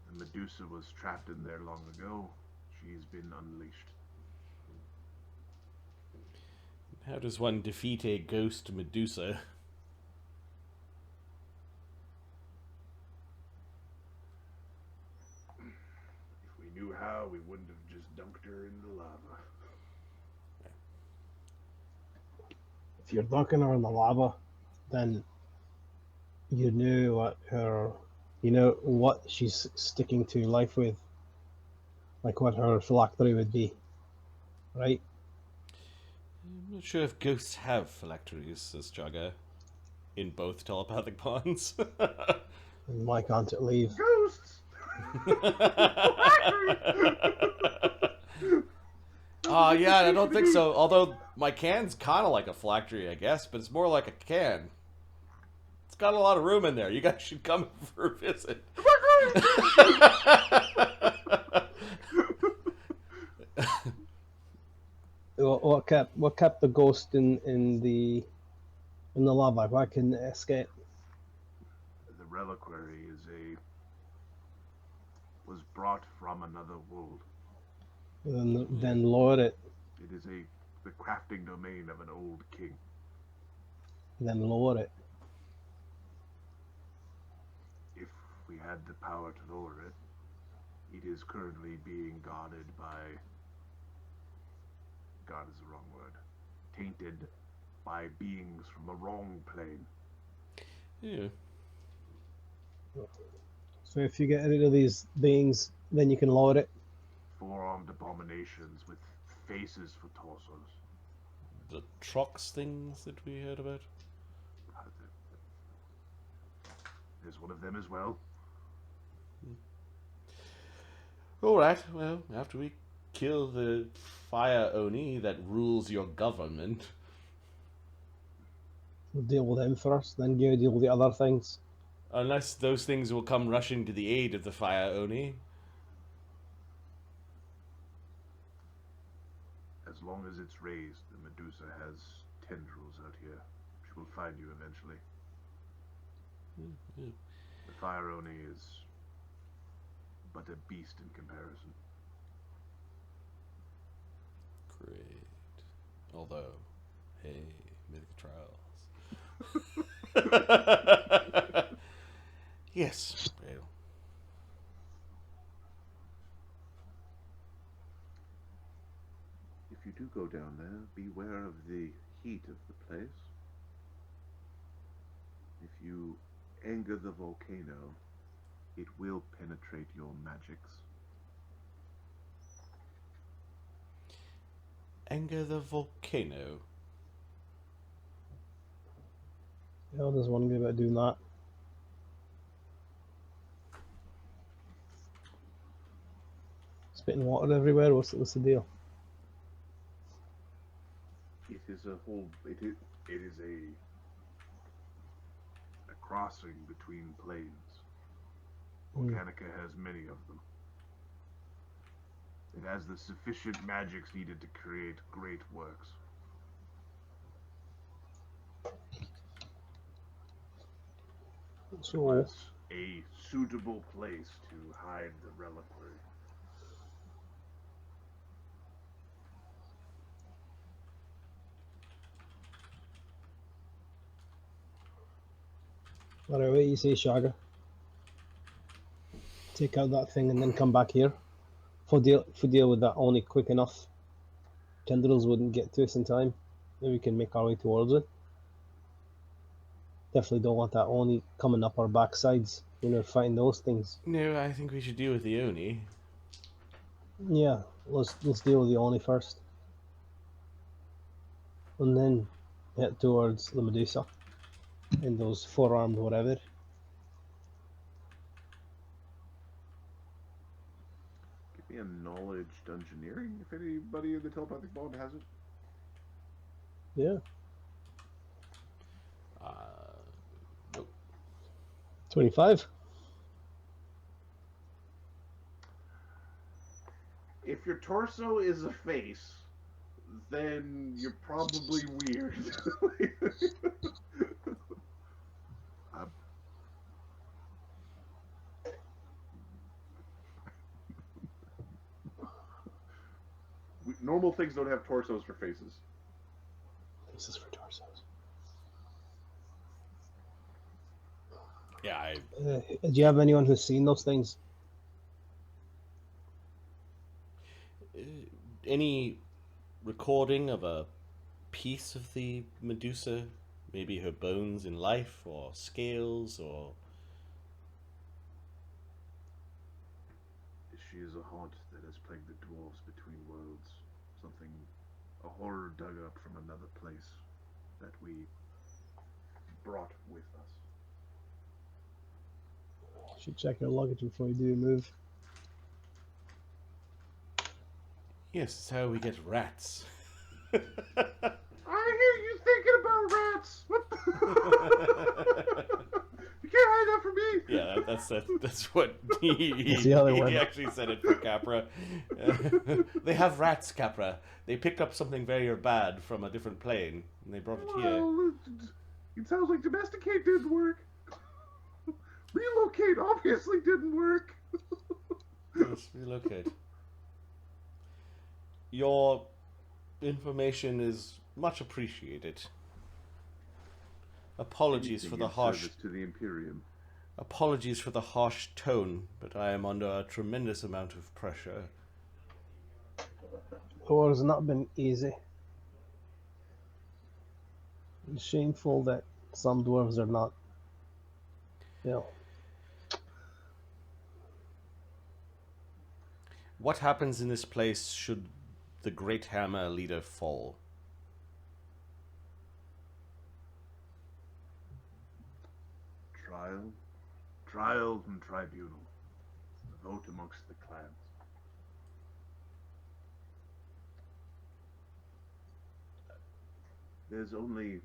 The Medusa was trapped in there long ago. She's been unleashed. How does one defeat a ghost Medusa? If we knew how, we wouldn't have just dunked her in the lava. If you're dunking her in the lava, then you knew what she's sticking to life with, like what her phylactery would be, right? I'm not sure if ghosts have phylacteries, says Chagga, in both telepathic bonds. And why can't it leave? Ghosts. Yeah, I don't think so. Although my can's kind of like a phylactery, I guess, but it's more like a can. It's got a lot of room in there. You guys should come for a visit. What kept the ghost in the lava? Why couldn't it escape? The reliquary was brought from another world. Then lower it. It is the crafting domain of an old king. Then lower it. If we had the power to lower it, it is currently being guarded by... God is the wrong word. Tainted by beings from the wrong plane. Yeah. So if you get rid of these beings, then you can lower it. Four-armed abominations with faces for torsos. The trucks things that we heard about. There's one of them as well. Alright, well, after we kill the fire Oni that rules your government. We'll deal with him first, then you deal with the other things. Unless those things will come rushing to the aid of the fire Oni. As long as it's raised, the medusa has tendrils out here. She will find you eventually. Mm-hmm. The fire Oni is but a beast in comparison. Great. Although, hey, mythic trials. Yes. Well. If you do go down there, beware of the heat of the place. If you anger the volcano, it will penetrate your magics. Anger the volcano. Yeah, there's one good about doing that. Spitting water everywhere. What's the deal? It is a whole. It is a crossing between planes. Volcanica has many of them. It has the sufficient magics needed to create great works. So Was a suitable place to hide the reliquary. whatever you say, Chagga. Take out that thing and then come back here. If we deal with that only quick enough, tendrils wouldn't get to us in time. Maybe we can make our way towards it. Definitely don't want that Oni coming up our backsides when we're fighting those things. No, I think we should deal with the Oni. Yeah, let's deal with the Oni first. And then head towards the Medusa and those four-armed whatever. Give me a knowledge dungeoneering if anybody in the telepathic bond has it. Yeah. Nope. 25. If your torso is a face, then you're probably weird. Normal things don't have torsos for faces. This is for torsos. Yeah, Do you have anyone who's seen those things? any recording of a piece of the Medusa? Maybe her bones in life, or scales, or... She is a haunt that has plagued the dwarves between worlds. Something, a horror dug up from another place that we brought with us. Should check your luggage before you do move. Yes, it's how we get rats. I hear you thinking about rats. What the? You can't hide that from me. Yeah, that's what he That's the other one. he actually said it for Capra. They have rats, Capra. They picked up something very bad from a different plane, and they brought it here. Well, it sounds like domesticate didn't work. Relocate obviously didn't work. Yes, relocate. Your information is much appreciated. Apologies for the harsh. To the Imperium. Apologies for the harsh tone, but I am under a tremendous amount of pressure. The war has not been easy. It's shameful that some dwarves are not, What happens in this place should the Great Hammer leader fall? Trial and tribunal. A vote amongst the clans. There's only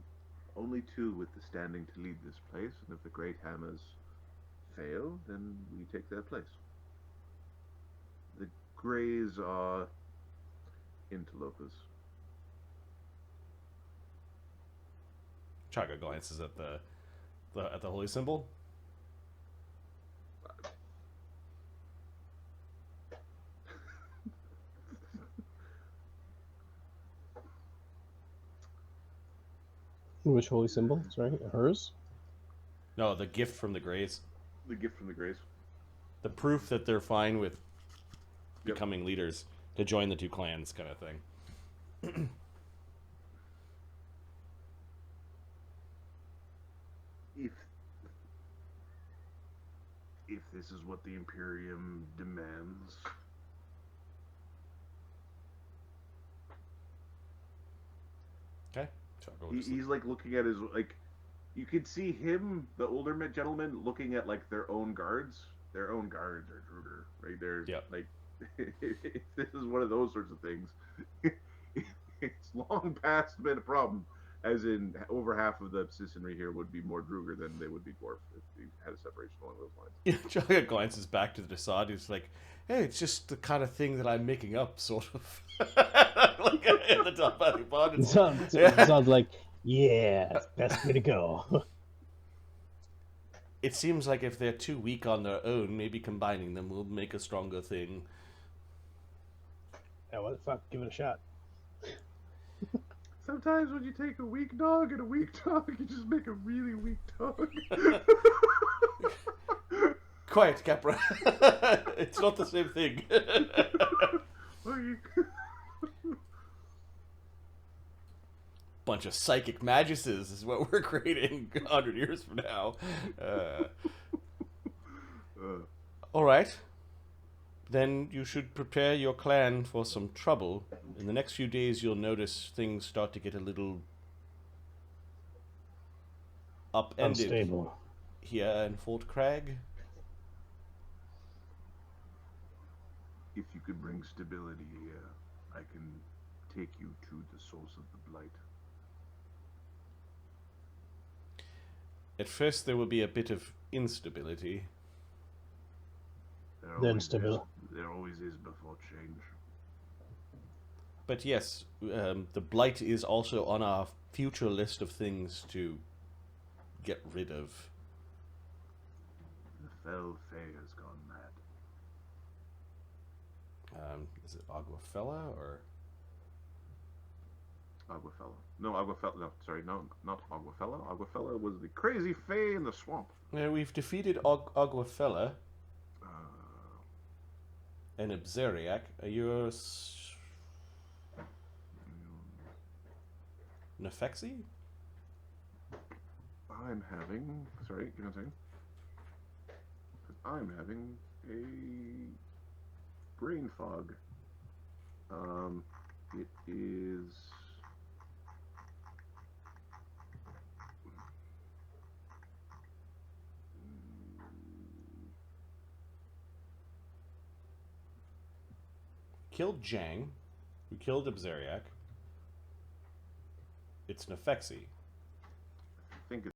two with the standing to lead this place, and if the Great Hammers fail, then we take their place. The Greys are interlopers. Chagga glances at the holy symbol. Which holy symbol? Sorry, hers? No, the gift from the Greys. The gift from the Greys. The proof that they're fine with becoming leaders to join the two clans, kind of thing. If this is what the Imperium demands. Okay. He's like looking at his, like, you could see him, the older gentleman, looking at like their own guards. Their own guards are Druger, right? There's like, if this is one of those sorts of things, it's long past been a problem. As in, over half of the citizenry here would be more Druger than they would be dwarf if we had a separation along those lines. Yeah, Chagga glances back to the Dassod. He's like, "Hey, it's just the kind of thing that I'm making up, sort of." Like at the top of the pod. Sounds like, yeah, best way to go. It seems like if they're too weak on their own, maybe combining them will make a stronger thing. Yeah, what the fuck? Give it a shot. Sometimes when you take a weak dog and a weak dog, you just make a really weak dog. Quiet, Capra. It's not the same thing. Bunch of psychic maguses is what we're creating 100 years from now. All right. Then you should prepare your clan for some trouble. In the next few days, you'll notice things start to get a little upended. Unstable. Here in Fort Krag. If you could bring stability here, I can take you to the source of the blight. At first, there will be a bit of instability. There always is before change. But yes, the blight is also on our future list of things to get rid of. The fell fae has gone mad. Is it Aguafella or Aguafella? No, Aguafella. No, sorry, no, not Aguafella. Aguafella was the crazy fae in the swamp. Yeah, we've defeated Aguafella and Abzeriak. Are you Nefexi? I'm having. Sorry, give me a second. I'm having a brain fog. It is. killed Jang. We killed Ibzeriak. It's Nefexi. I think